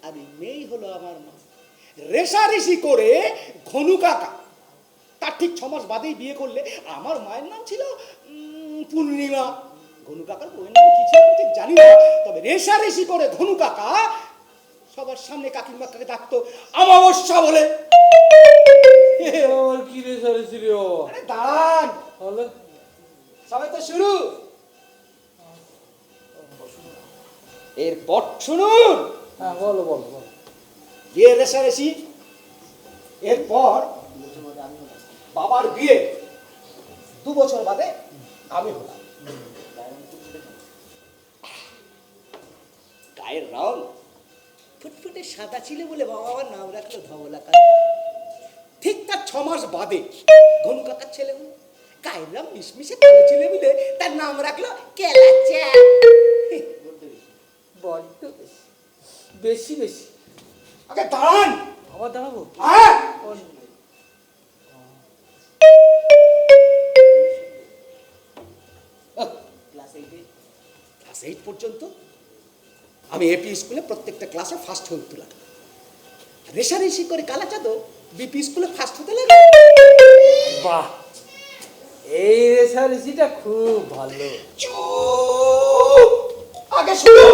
আর এই মেয়েই হলো আমার মা। রেষারেষি করে ঘনু কাকা তার ঠিক 6 মাস বাদেই বিয়ে করলে। আমার মায়ের নাম ছিল পূর্ণিমা। ঘনু কাকার বউয়ের নাম কি ছিল আমি ঠিক জানি না, তবে রেষারেষি করে ঘনু কাকা সবার সামনে কাকিমাকে ডাকতো অমাবস্যা বলে। আমার কি রে সারে ছিল আরে দাঁড়ান, তাহলে সবাই তো শুরু। এরপর শুনুন, হ্যাঁ বলো বলো বলো। বিয়ে রেষারেষি, এরপর বাবার বিয়ে 2 বছর বাদে আমি হলাম। গায়ের রং ফুটফুটে সাদা ছিল বলে বাবা আমার নাম রাখলো ধবলাকা। ঠিক তার 6 মাস বাদে ঘনু কাকার ছেলে হলো, গায়ের রং মিশমিশে কালো ছিল বলে তার নাম রাখলো কেলাচা। বড্ড বেশি বেশি বেশি। আগে দাঁড়ান। আবার দাঁড়াবো? হ্যাঁ, ক্লাস 8 পর্যন্ত আমি এপি স্কুলে প্রত্যেকটা ক্লাসে ফার্স্ট হয়ে উঠলাম। রেশারেশি করে কালাচাঁদও বিপি স্কুলে ফার্স্ট হতে লাগে। বাহ, এই রেসারেসিটা খুব ভালো। চুপ! আগে শুনো।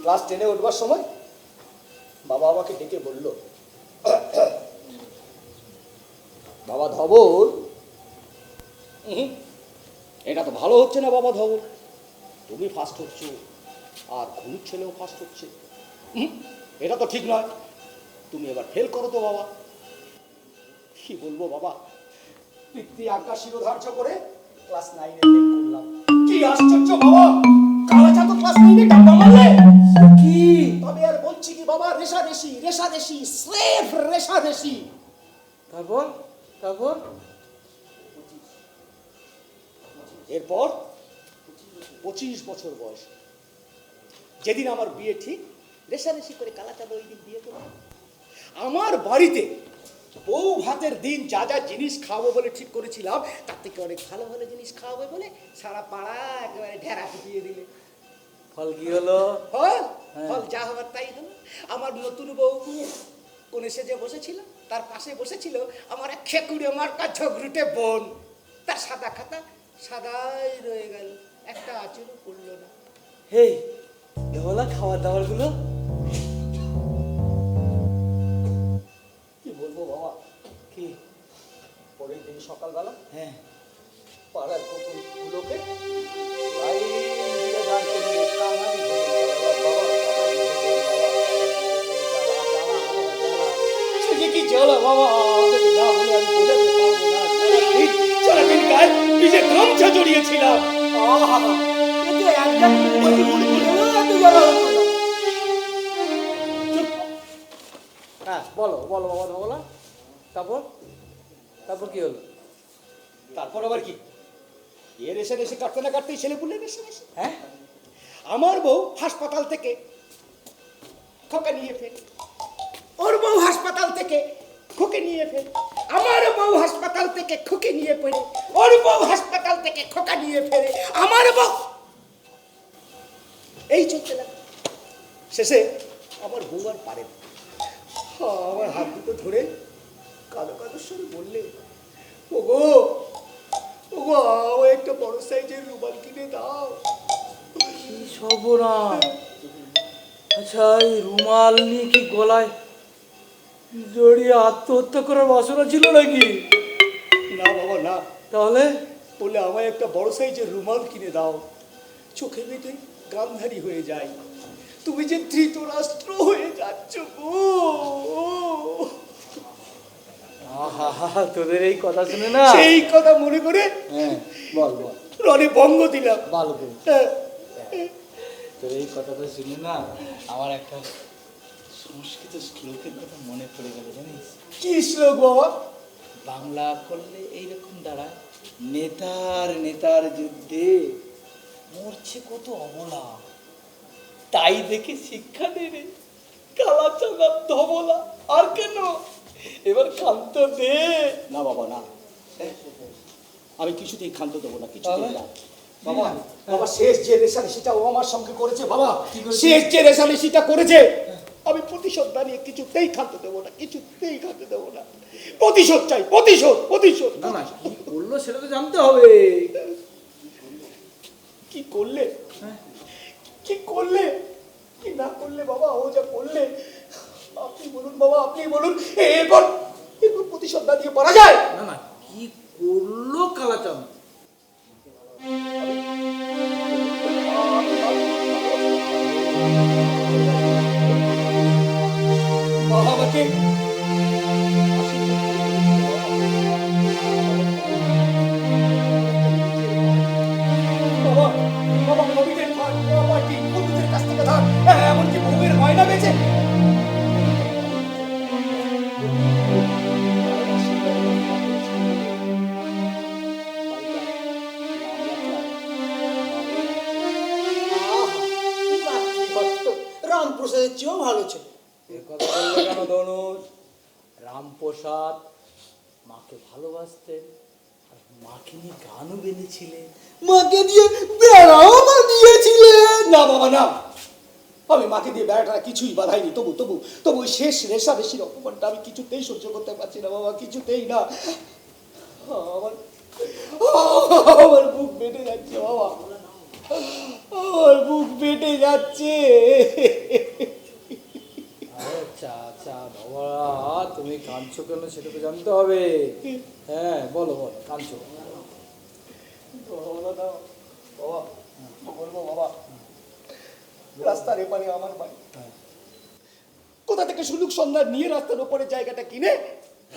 ক্লাস 10-এ উঠবার সময় বাবা আমাকে ডেকে বলল, বাবা ধবল, এটা তো ভালো হচ্ছে না বাবা ধবল, তুমি ফার্স্ট হচ্ছ আর ঘুনুর ছেলেও ফার্স্ট হচ্ছে, এটা তো ঠিক নয়, তুমি এবার ফেল করো তো বাবা। কি বলবো বাবা, পিতৃ আজ্ঞা শিরোধার্য করে ক্লাস 9-এ ফেল করলাম। কি আশ্চর্য বাবা, কালাচা তো ক্লাস 9-এ ডাব্বা মারলে। কি? তবে আর বলছি কি বাবা, রেশারেশি রেশারেশি স্রেফ রেশারেশি। তারপর তারপর এরপর 25 বছর বয়স, যেদিন আমার বিয়ে ঠিক, রেশারেশি করে কালাচাঁদ ওই দিন বিয়ে করলাম। আমার বাড়িতে বউ ভাতের দিন যা যা জিনিস খাওয়াবো বলে ঠিক করেছিলাম, তার থেকে অনেক ভালো ভালো জিনিস খাওয়াবে বলে সারা পাড়া একেবারে ঢেরা পিটিয়ে দিলে। ফল কি হলো? ফল ফল যা হবার তাই হলো। আমার নতুন বউ কোণে সেজে বসেছিল, তার পাশে বসেছিল আমার এক খেকুড়ে মার্কা ঝগড়ুটে বোন। তার সাদা খাতা সাদাই রয়ে গেল, একটা আঁচড়ও পড়লো না। হেই ধবলা, খাবার দাবার গুলো কি বলবো বাবা, কি? পরের দিন সকালবেলা হ্যাঁ, পাড়ার কুকুরগুলোকে লাইন দিয়ে দাঁড় করিয়ে কাঙালি ভোজন করালো। বাবা, কাঙালি ভোজন, বাবা, সে যে কি জ্বালা বাবা, আপনাকে না বলে আমি বোঝাতে পারবো না। সারাদিন গায়ে ভিজে গামছা জড়িয়েছিলাম। আহা, এতে একটা মুড়ি মুড়ি মুড়ি এত জ্বালা হতো না। চুপ। হ্যাঁ, বলো বলো বাবা ধবলা, তারপর তারপর কি হলো? তারপর আবার কি, এর এসে এসে কাটতে না কাটতেই ছেলে পুলে এসে এসে হ্যাঁ, আমার বউ হাসপাতাল থেকে খোকা নিয়ে ফেল, ওর বউ হাসপাতাল থেকে খোকে নিয়ে ফেল, আমার বউ হাসপাতাল থেকে খোকে নিয়ে ফেলে, ওর বউ হাসপাতাল থেকে খোকা নিয়ে ফেলে, আমার বউ এই চলতে লাগে। শেষে আমার বউ আর পারে না, আমার হাত দুটো ধরে কালো কালো সরে বললে, ওগো ওগো আমায় একটা বড় সাইজের রুমাল কিনে দাও। কি সর্বনাশ! আচ্ছা, এই রুমাল নিয়ে কি গলায় জড়িয়ে আত্মহত্যা করার বাসনা ছিল নাকি? না বাবা না, তাহলে বলে আমায় একটা বড় সাইজের রুমাল কিনে দাও, চোখে মেটে গান্ধারী হয়ে যায়, তুমি যে ধৃতরাষ্ট্র হয়ে যাচ্ছ গো। আহা, তোদের এই কথা শুনে না, সেই কথা মনে করে হ্যাঁ বল বল, রনে ভঙ্গ দিলাম। ভালো করে হ্যাঁ, তোর এই কথাটা শুনে না আমার একটা সংস্কৃত শ্লোকের কথা মনে পড়ে গেল, জানিস? কি শ্লোক বাবা? বাংলা করলে এইরকম দাঁড়ায়, নেতার নেতার যুদ্ধে মরছে কত অবলা, তাই দেখে শিক্ষা নেবে কালাচাঁদা ধবলা। আর কেন, এবার ক্ষান্ত দে। না বাবা না, আমি কিছুতেই ক্ষান্ত দেবো না, কিছুতেই না বাবা। বাবা শেষ যে রেশারেশিটা ও আমার সঙ্গে করেছে বাবা, শেষ যে রেশারেশিটা করেছে, আমি প্রতিশোধ না নিয়ে কিছুতেই ক্ষান্ত দেবো না, কিছুতেই ক্ষান্ত দেবো না। প্রতিশোধ চাই, প্রতিশোধ প্রতিশোধ। না না, কি করলো সেটা তো জানতে হবে। কি করলে, কি করলে, কি না করলে বাবা, ও যা করলে, আপনি বলুন বাবা, আপনি বলুন, এরপর এরপর প্রতিশোধ না দিয়ে পারা যায়? না না, কি করলো কালাচাঁদ? মা আমাকে রামপ্রসাদ মাকে ভালোবাসতেন আর মাকে নিয়ে গানও বেঁধেছিলেন। মাকে দিয়ে বেড়াও আমার দিয়েছিলেন। না বাবা না, আমি মাকে দিয়ে বেড়াটা কিছুই বাধাইনি, তবু তবু তবু ওই শেষ রেশারেশির অপমানটা আমি কিছুতেই সহ্য করতে পারছি না বাবা, কিছুতেই না। আমার আমার বুক বেটে যাচ্ছে বাবা, আমার বুক বেটে যাচ্ছে। আচ্ছা আচ্ছা বাবা, তুমি কাঁদছো কেন সেটা তো জানতে হবে। হ্যাঁ বলো বলো, কাঁদছো কেন? বাবা দাও, বাবা বলবো বাবা, রাস্তার এপারে আমার বাড়ি। কোথা থেকে সুলুক সন্ধ্যা নিয়ে রাস্তার ওপরে জায়গাটা কিনে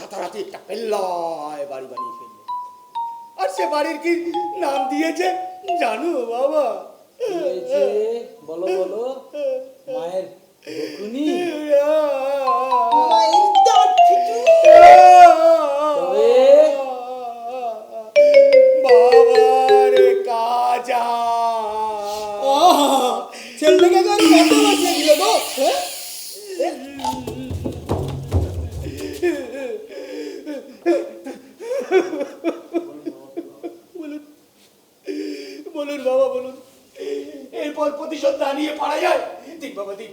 রাতারাতি একটা পেল্লায় বাড়ি বানিয়ে ফেললো। আর সে বাড়ির কি নাম দিয়েছে জানো বাবা? কি হয়েছে? বলো বলো। মায়ের বকুনি? মায়ের দাঁত ফিটু। তবে? বাবার কাজা। ছেলেটাকে কত বাঁচিয়ে দিল গো? বলুন বলুন বাবা বলুন, এরপর প্রতিশোধ না নিয়ে পারা যায়? দিন বাবা দিন,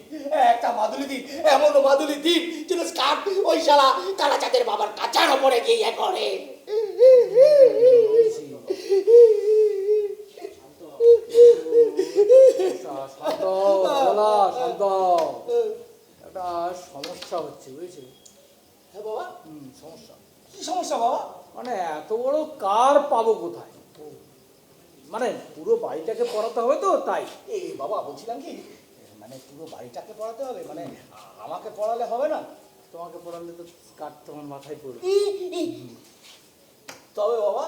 একটা মাদুলি দিন, এমন মাদুলি দিন যেন স্কার্ফ ওই শালা কালাচাঁদের বাবার কাচার ওপরে গিয়ে করে। শান্ত বলা, শান্ত। একটা সমস্যা হচ্ছে বুঝেছি। হ্যাঁ বাবা, সমস্যা কি সমস্যা বাবা? মানে এত বড় কার পাবো কোথায়? মানে পুরো বাড়িটাকে পড়াতে হবে তো তাই। এই বাবা বলছিলাম কি, মানে পুরো বাড়িটাকে পড়াতে হবে, মানে আমাকে পড়ালে হবে না? তোমাকে পড়ালে তো কাঠ তোমার মাথায় পড়বে। তবে বাবা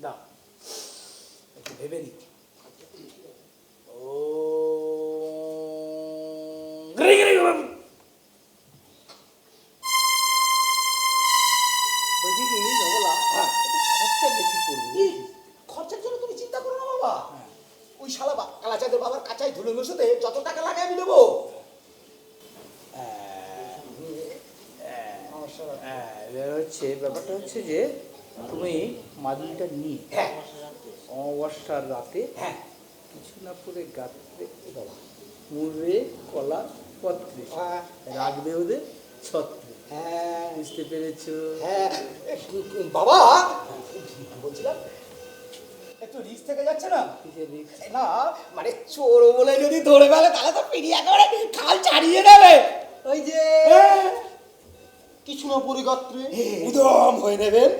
দাও একটু ভেবে নি। ও বলছি কি জগলা, খরচা বেশি পড়বে। এই খরচার জন্য তুমি চিন্তা করো না বাবা, ওই শালা কালাচাঁদের বাবার কাচায় ধুলো মেশোতে যত টাকা লাগে আমি দেবো। এবার হচ্ছে ব্যাপারটা হচ্ছে যে তুমি মাদুলিটা নিয়ে হ্যাঁ অমাবস্যার রাতে হ্যাঁ কিছু না করে গাত্রে বাবা মুড়ে কলা পত্রে রাখবে ওদের ছত্রে। হ্যাঁ বুঝতে পেরেছো? হ্যাঁ বাবা বলছিলাম একটু রিস্ক থেকে যাচ্ছে না? কিসের risk? না মানে চোর বলে যদি ধরে ফেলে তাহলে তো পিড়ি একেবারে খাল ছাড়িয়ে নেবে। ওই যে কিছু না পরিগাত্রে উদম হয়ে নেবেন,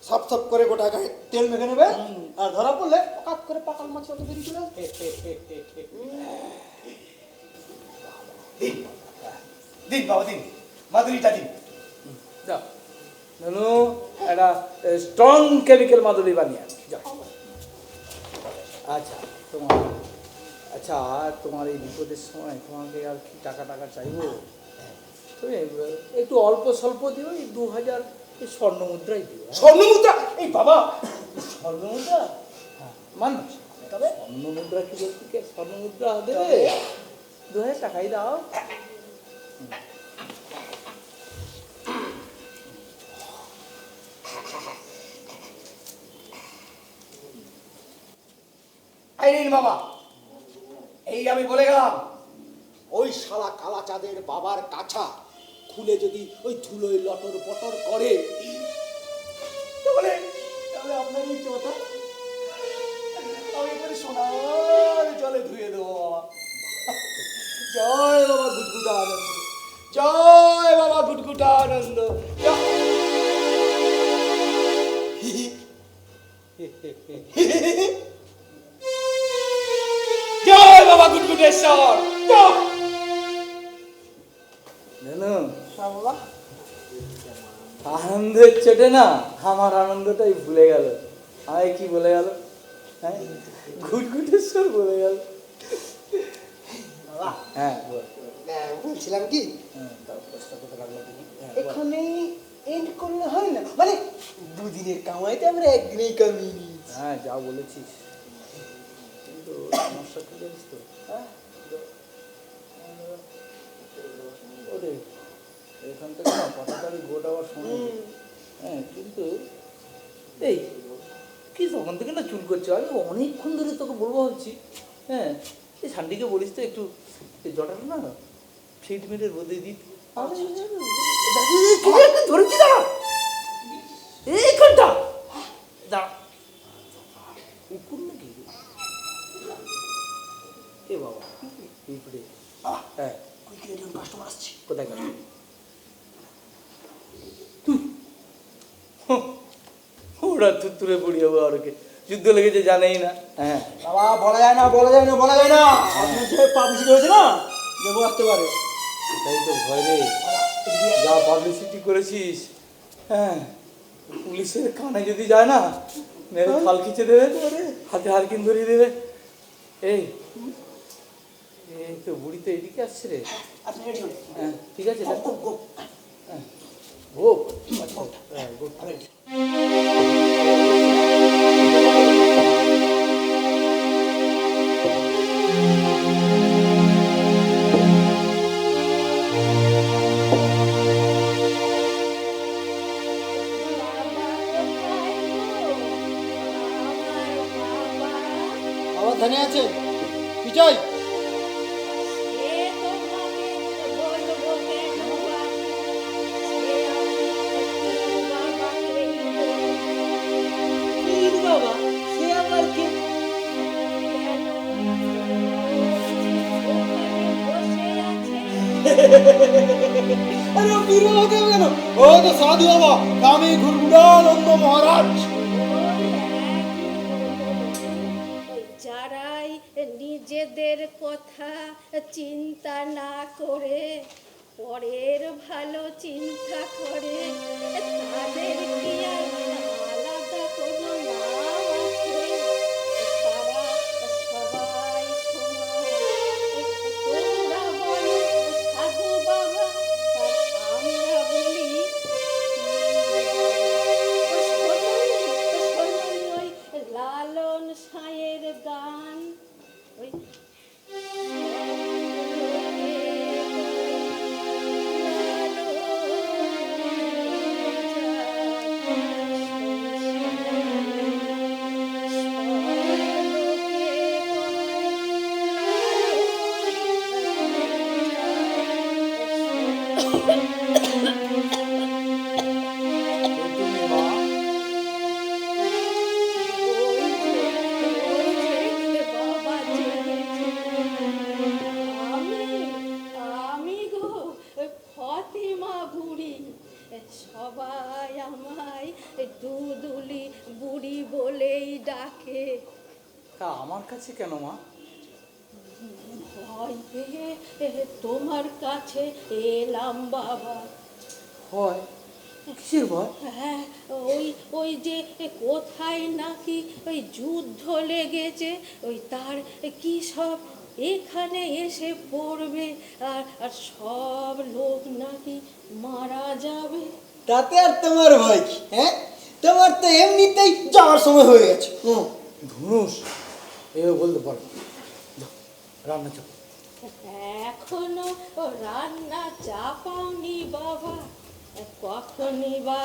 সপ সপ করে গোটা গায়ে তেল মেখে নেবেন, আর ধরা পড়লে কাট করে পাকাল মাছ মতো বেরিয়ে চলে আসবে। দিন দিন বাবা দিন, মাদুরিটা দিন। যাও নানু, একটা স্ট্রং কেমিক্যাল মাদুলি বানিয়ে আনো, যাও। আচ্ছা তোমার এই বিপদের সময় তোমাকে আর কি টাকা চাইবো? তুমি একটু অল্প স্বল্প দিও, এই 2000 এই স্বর্ণ মুদ্রাই দিও। স্বর্ণ মুদ্রা? এই বাবা স্বর্ণ মুদ্রা? হ্যাঁ মানুষ, তবে স্বর্ণ মুদ্রা কি বলতে, কে স্বর্ণ মুদ্রা দেবে? 2000 টাকাই দাও। এই নিন বাবা, এই আমি বলে গেলাম, ওই শালা কালাচাঁদের বাবার কাছা খুলে যদি ওই ধুলোয় লটর পটর করে তাহলে তাহলে আপনার এই চোটা আমি করে সোনার জলে ধুয়ে দেবো বাবা। জয় বাবা গুটগুটা আনন্দ, জয় বাবা গুটগুটা আনন্দ। জয় বাবা গুটগুটেশ্বর। জানো আনন্দের চোটে না আমার আনন্দটাই ভুলে গেল। আমায় কি বলে গেল? হ্যাঁ ঘুটঘুটেশ্বর বলে গেল। বাবা হ্যাঁ বল। বলছিলাম কি, তার প্রশ্ন কথা লাগলো তুমি। এখানে এন্ড করলে হয় না? মানে দুদিনের কামাইতে আমরা একদিনেই কামিয়ে নিয়েছি। হ্যাঁ যা বলেছিস, কিন্তু সমস্যা কি জানিস তো? হ্যাঁ ওরে এখান থেকে না কথাটারি গোটাবার সময় নেই। হ্যাঁ কিন্তু এই কি তখন থেকে না চুল করছে, আমি অনেকক্ষণ ধরে তোকে বলবো ভাবছি। হ্যাঁ এই সান্ডিকে বলিস তো একটু এই জটাটা না ট্রিটমেন্টের বদলে দিত। ধরেছি না এইখানটা দাঁড়া, কুকুর নাকি এ বাবা পিঁপড়ে। হ্যাঁ কাস্টমার আসছে। কোথায় গেল ওরা তুত্তুরে পড়ি যাবো আর কে যুদ্ধ লেগেছে জানেই না। হ্যাঁ বাবা বলা যায় না, বলা যায় না, বলা যায় না। আপনার যে পাবলিসিটি হয়েছে না, দেবো আসতে পারে। তাই তো ভয় রে, যা পাবলিসিটি করেছিস। হ্যাঁ পুলিশের কানে যদি যায় না মেরে ফাল খিচে দেবে, হাতে হারকিন ধরিয়ে দেবে। এই এই তো বুড়ি তো এদিকে আসছে রে। আপনি রেডি হন। হ্যাঁ ঠিক আছে গো, গো, গো। হ্যাঁ গোপ আচ্ছা হ্যাঁ গোপ। আমি ready। বাবা ধানে আছে কি চাই? বাবা সে আবার কে? আরে ও বীর বাবা কেন কেন? ও তো সাধু বাবা, স্বামী গুরুদানন্দ মহারাজ। যারাই নিজেদের কথা চিন্তা না করে পরের ভালো চিন্তা করে তাদের কি আর আলাদা কোনো নাম আছে? তারা সবাই সমান। তোমরা বলো সাধু বাবা, আর আমরা বলি ওই লালন সাঁয়ের গান। ওই আমি গো ফতিমা বুড়ি, সবাই আমায় দুদুলি বুড়ি বলেই ডাকে। তা আমার কাছে কেন মা? ভয় পেয়ে তোমার কাছে এলাম বাবা। হয় কিসের ভয়? হ্যাঁ ওই ওই যে কোথায় নাকি ওই যুদ্ধ লেগেছে, ওই তার কি সব এখানে এসে পড়বে, আর আর সব লোক নাকি মারা যাবে। তাতে আর তোমার ভয় কি? হ্যাঁ, তোমার তো এমনিতেই যাওয়ার সময় হয়ে গেছে। ধনুষ এভাবে বলতে পারো, রান্না চল। এখনো রান্না চাপাওনি বাবা, কখনই বা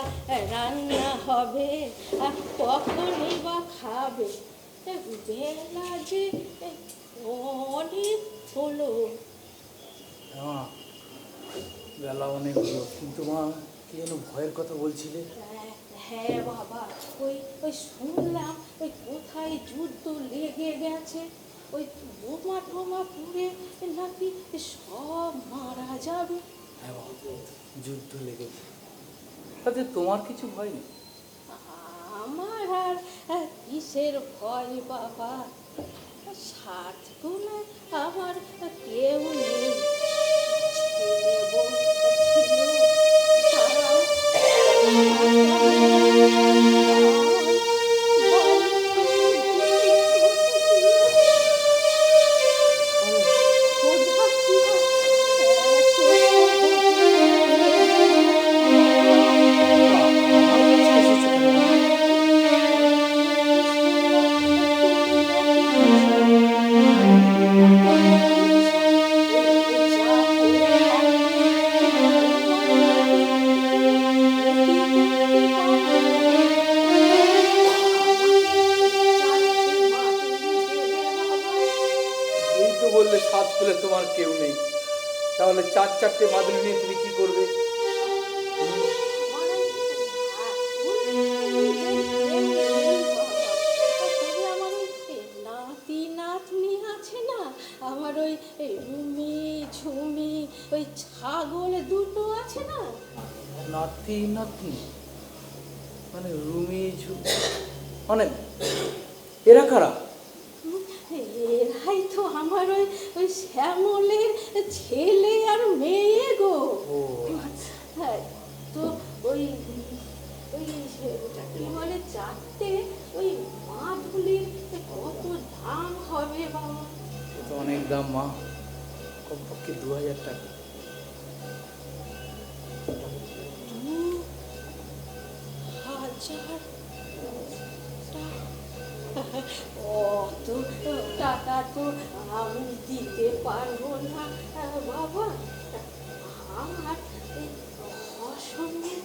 রান্না হবে আর কখনই বা খাবে? বেলা যে অনেক হলো। মা বেলা অনেক হলো, কিন্তু মা কি যেন ভয়ের কথা বলছিলে? হ্যাঁ বাবা, ওই ওই শুনলাম ওই কোথায় যুদ্ধ লেগে গেছে, ওই বোমা টোমা পুড়ে নাকি সব মারা যাবে। হ্যাঁ বাবা, যুদ্ধ লেগেছে, তাতে তোমার কিছু ভয় নেই? আমার আর কিসের ভয় বাবা, সাত গুণে আমার কেউ নেই। ছেলে বউ ছিল, তারাও থাকতে মাদুলি নিয়ে তুমি কি করবে? নাতি নাতনি আছে না আমার, ওই রুমি ঝুমি, ওই ছাগল দুটো আছে না। নাতি নাতনি মানে রুমি মানে এরা কারা? এরাই তো আমার ওই শ্যামলের ছেলে আর মেয়ে গো। হ্যাঁ, তো ওই ওই কি বলে চারটে ওই মাদুলির কত দাম হবে বাবা? তো অনেক দাম মা, কমপক্ষে 2000 টাকা। 2000 অত টাকা তো আমি দিতে পারবো না বাবা। আমার এই অসমের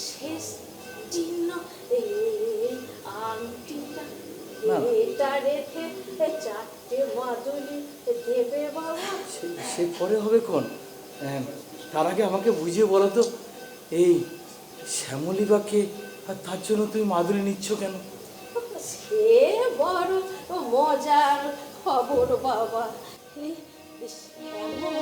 শেষ চিহ্ন এই আংটিটা, না। এটা রেখে চারটে মাদুলি দেবে বাবা। সে পরে হবে কোন? তার আগে আমাকে বুঝিয়ে বলো তো, এই শ্যামলীবাকে আর তার জন্য তুমি মাদুলি নিচ্ছ কেন? সে বড় মজার খবর বাবা। এই শ্যামল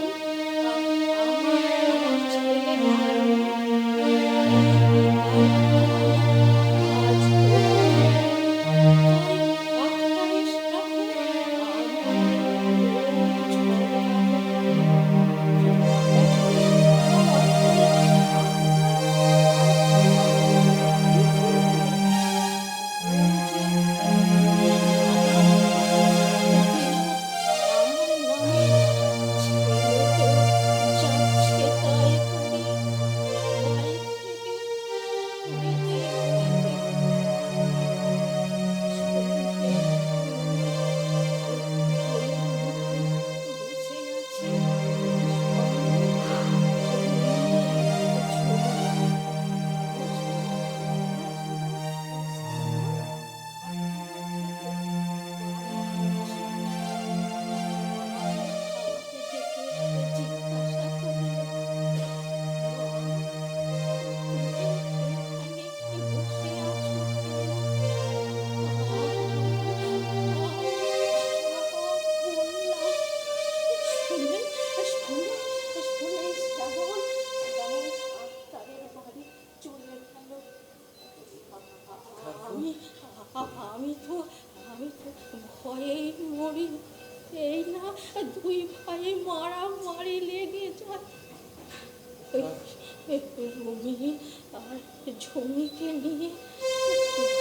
আমার আমি তো ভয়ে মরি। এই না দুই ভাই মারামারি লেগে যায়। রুমি আর ঝুমিকে নিয়ে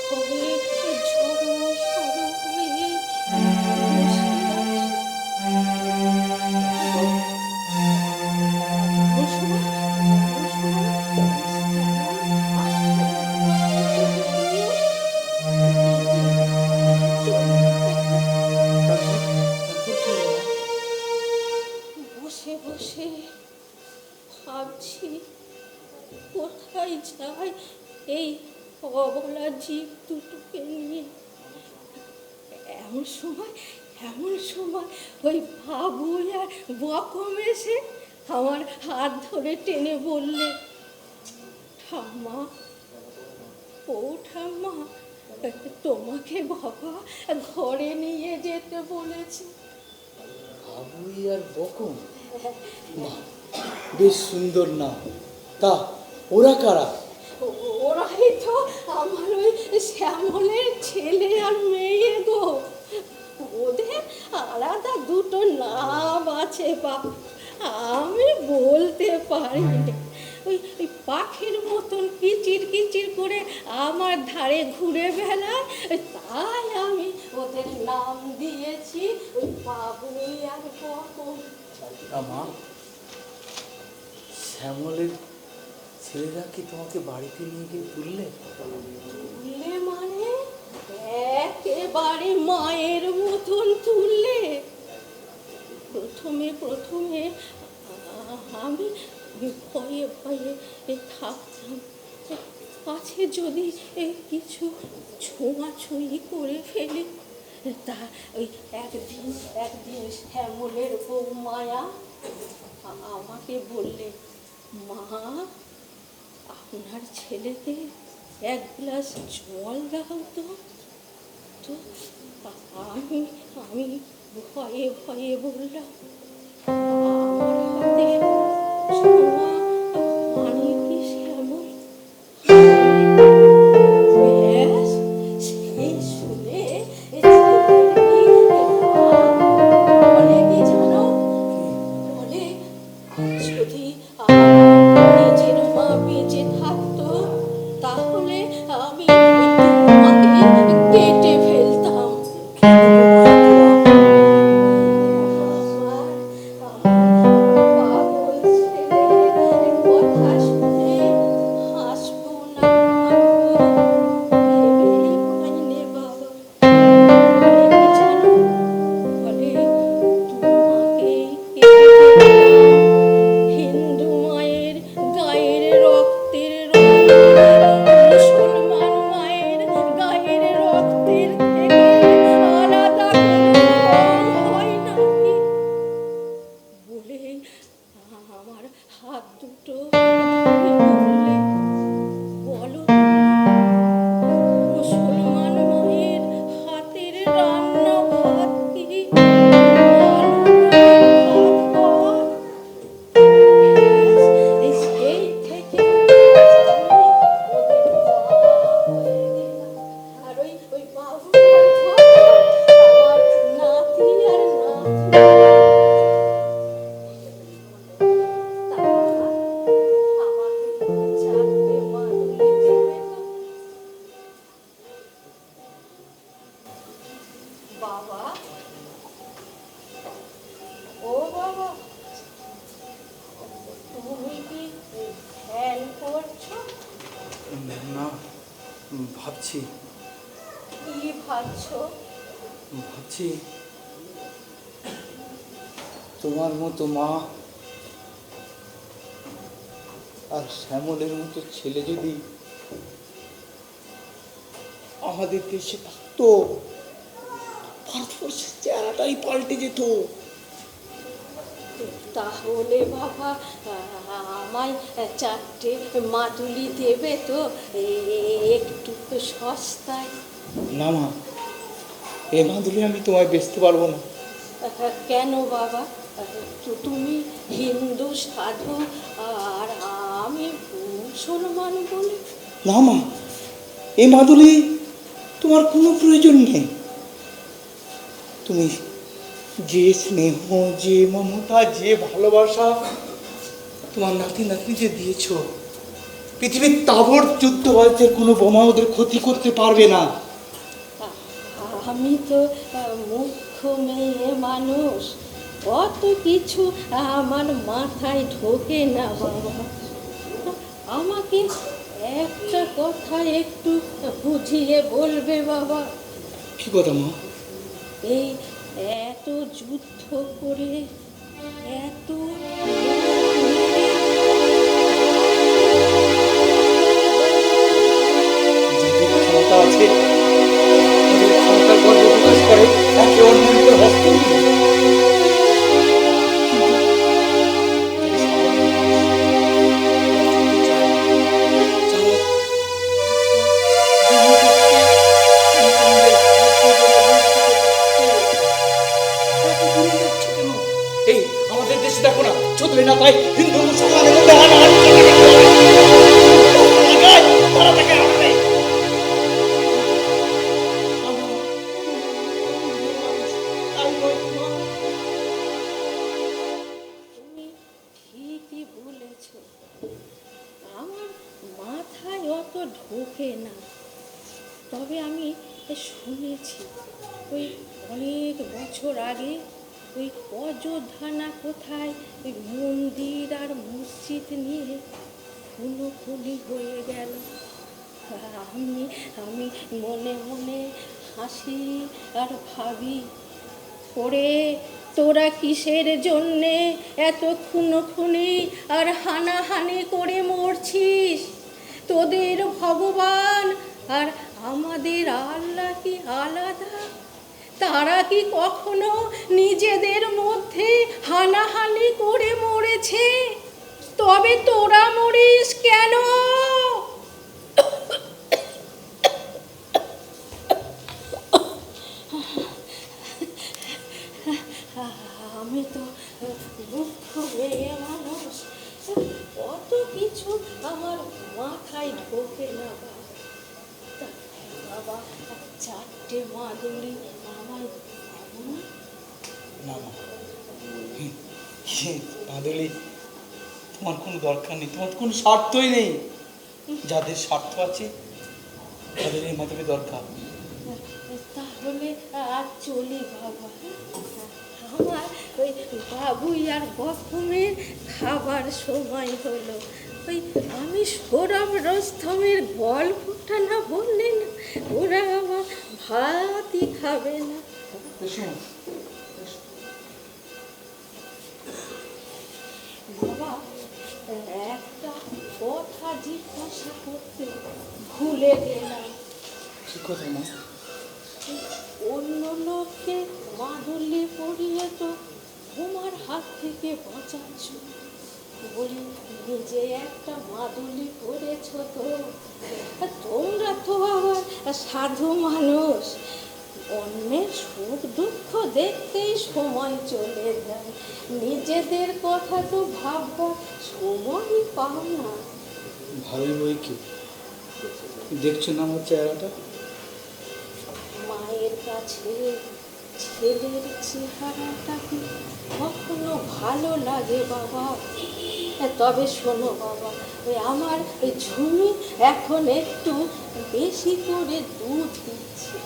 ঘরে ঝড়ো সড়ো হয়ে বসে বসে ভাবছি কোথায় যাই এই অবলা জীব দুটোকে নিয়ে। এমন সময় ওই বাবুই আর বকম এসে আমার হাত ধরে টেনে বললে, ঠাম্মা, ও ঠাম্মা, তোমাকে বাবা ঘরে নিয়ে যেতে বলেছে। বাবুই আর বকম, বাহ, বেশ সুন্দর নাম। তা ওরা কারা? ওরাই তো আমার ওই শ্যামলের ছেলে আর মেয়ে গো। ওদের আলাদা দুটো নাম আছে বাপ, আমি বলতে পারি না। ওই পাখির মতন কিচির কিচির করে আমার ধারে ঘুরে বেড়ায়, তাই আমি ওদের নাম দিয়েছি ওই বাবুই আর বকম। মা, শ্যামলের ছেলেরা কি তোমাকে বাড়িতে নিয়ে গিয়ে তুললে? তুললে মানে একেবারে মায়ের মতন তুললে। প্রথমে আমি ভয়ে ভয়ে থাকতাম, পাছে যদি কিছু ছোঁয়াছুঁয়ি করে ফেলি। তা ওই একদিন শ্যামলের বউ মায়া আমাকে বললে, মা, আপনার ছেলেকে এক গ্লাস জল দাও তো। তো আমি আমি ভয়ে ভয়ে বললাম, আমার হাতে ছোঁয়া পানি কি শ্যামল? ব্যাস, সেই শুনে বলে কি জানো, বলে যদি আমার নিজের মা বেঁচে থাকতো তাহলে আমি তোমাকে কেটে ফেলতাম। পাগল ছেলের কথা শুনে হাসবো না কাঁদবো ভেবে পাই নে বাবা। বলে কি জানো, বলে তোমাকেই কেটে ফেলতাম। হিন্দু মায়ের গায়ের রক্তের রং মুসলমান মায়ের গায়ের রক্তের থেকে আলাদা কোনো রং হয় নাকি? বলে আমার হাত দুটো ধরে বললে, বলো তো, মুসলমান মায়ের হাতের রান্না ভাত কি আলাদা ভাত হয়? সেই থেকে আমি ওদের মা হয়ে গেলাম। আর ওই বাবুটার ঘরে আমার নাতি আর নাতনি। তা আমাকে চারটে মাদুলি দেবে তো? বাবা, ও বাবা, তুমি কি ধ্যান করছো? না, ভাবছি কি ভাবছো? ভাবছি তোমার মতো মা আর শ্যামলের মতো ছেলে যদি আমাদের দেশে থাকতো, ভারতবর্ষের চেহারাটাই পাল্টে যেত। তাহলে বাবা আমায় চারটে মাদুলি দেবে তো, একটু সস্তায়? না মা, এ মাদুলি আমি তোমায় বেচতে পারবো না। কেন বাবা? তুমি হিন্দু সাধু আর আমি মুসলমান বলে? না মা, এ মাদুলি তোমার কোনো প্রয়োজন নেই। তুমি যে স্নেহ, যে মমতা, যে ভালোবাসা তোমার নাতি নাতনি যে দিয়েছ, পৃথিবীর তাবড় যুদ্ধবাজদের কোনো বোমা ওদের ক্ষতি করতে পারবে না। আমি তো মূর্খ মেয়ে মানুষ, অত কিছু আমার মাথায় ঢোকে না বাবা। আমাকে একটা কথা একটু বুঝিয়ে বলবে বাবা? কি কথা মা? এই এত যুদ্ধ করে, এত যাদের ক্ষমতা আছে, তাদের ক্ষমতার গর্ব প্রকাশ করে একে অন্যের উপর হস্ত দিয়ে। এই আমাদের দেশে দেখো না, ছোটরে না তাই হিন্দু মুসলমানের মধ্যে হানাহানি তারা তাকে হারায়। তুমি ঠিকই বলেছ, আমার মাথায় অত ঢোকে না। তবে আমি শুনেছি ওই অনেক বছর আগে ওই অযোধ্যা না কোথায় ওই মন্দির আর মসজিদ নিয়ে খুনোখুনি হয়ে গেল। আমি আমি মনে মনে হাসি আর ভাবি, ওরে তোরা কিসের জন্যে এত খুনোখুনি আর হানাহানি করে মরছিস? তোদের ভগবান আর আমাদের আল্লাহ কি আলাদা? তারা কি কখনো নিজেদের মধ্যে হানাহানি করে মরেছে? তবে তোরা মরিস কেন? আমি তো দুঃখ মেয়ে মানুষ, কত কিছু আমার মাথায় ঢোকে না বাবা। চারটে মাদুলি আমায় না মা, মাদুলি তোমার কোনো দরকার নেই, তোমার কোনো স্বার্থই নেই। যাদের স্বার্থ আছে তাদের এই মাদুলি দরকার। তাহলে আর চলি বাবা। আমার ওই বাবুই আর বকুমের খাবার সময় হলো। ওই আমি সৌরভ রস্তমের গল্পটা না বললে না, ওরা আবার ভাতই খাবে না। বাবা, একটা কথা জিজ্ঞাসা করতে ভুলে গেলাম। কি কথা মা? অন্য লোককে মাদুলি পরিয়ে তো তোমার হাত থেকে বাঁচাচ্ছ, বলি নিজে একটা মাদুলি পরেছ তো? তোমরা তো আবার সাধু মানুষ, অন্যের সুখ দুঃখ দেখতেই সময় চলে যায়, নিজেদের কথা তো ভাববার সময়ই পাও না। ভালোই বই কি দেখছো না আমার চেহারাটা? মায়ের কাছে ছেলের চেহারাটা কি কখনো ভালো লাগে বাবা? তবে শোনো বাবা, ওই আমার ওই ঝুমি এখন একটু বেশি করে দুধ দিচ্ছে।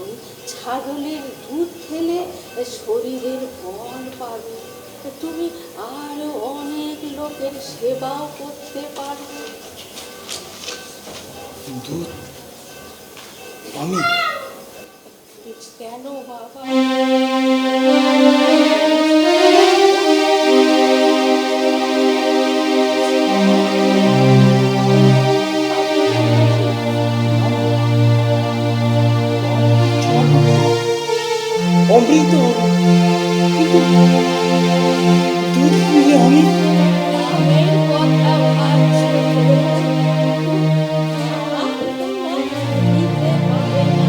ওই ছাগলের দুধ খেলে শরীরের বল পাবে, তুমি আরো অনেক লোকের সেবাও করতে পারবে। দুধ? আমি? কেন বাবা? অমৃত, কিন্তু দুধ দিলে আমি গ্রামের কথা ভাবছো তো? আর তোমার দিতে হবে না।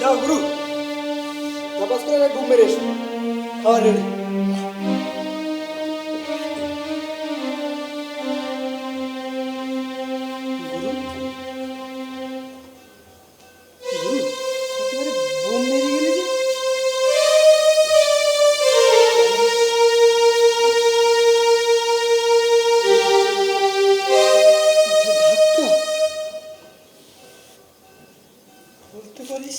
যাও গুরু, তাপাস করে ডুব মেরে এসো, খাওয়া রেডি। বলতে পারিস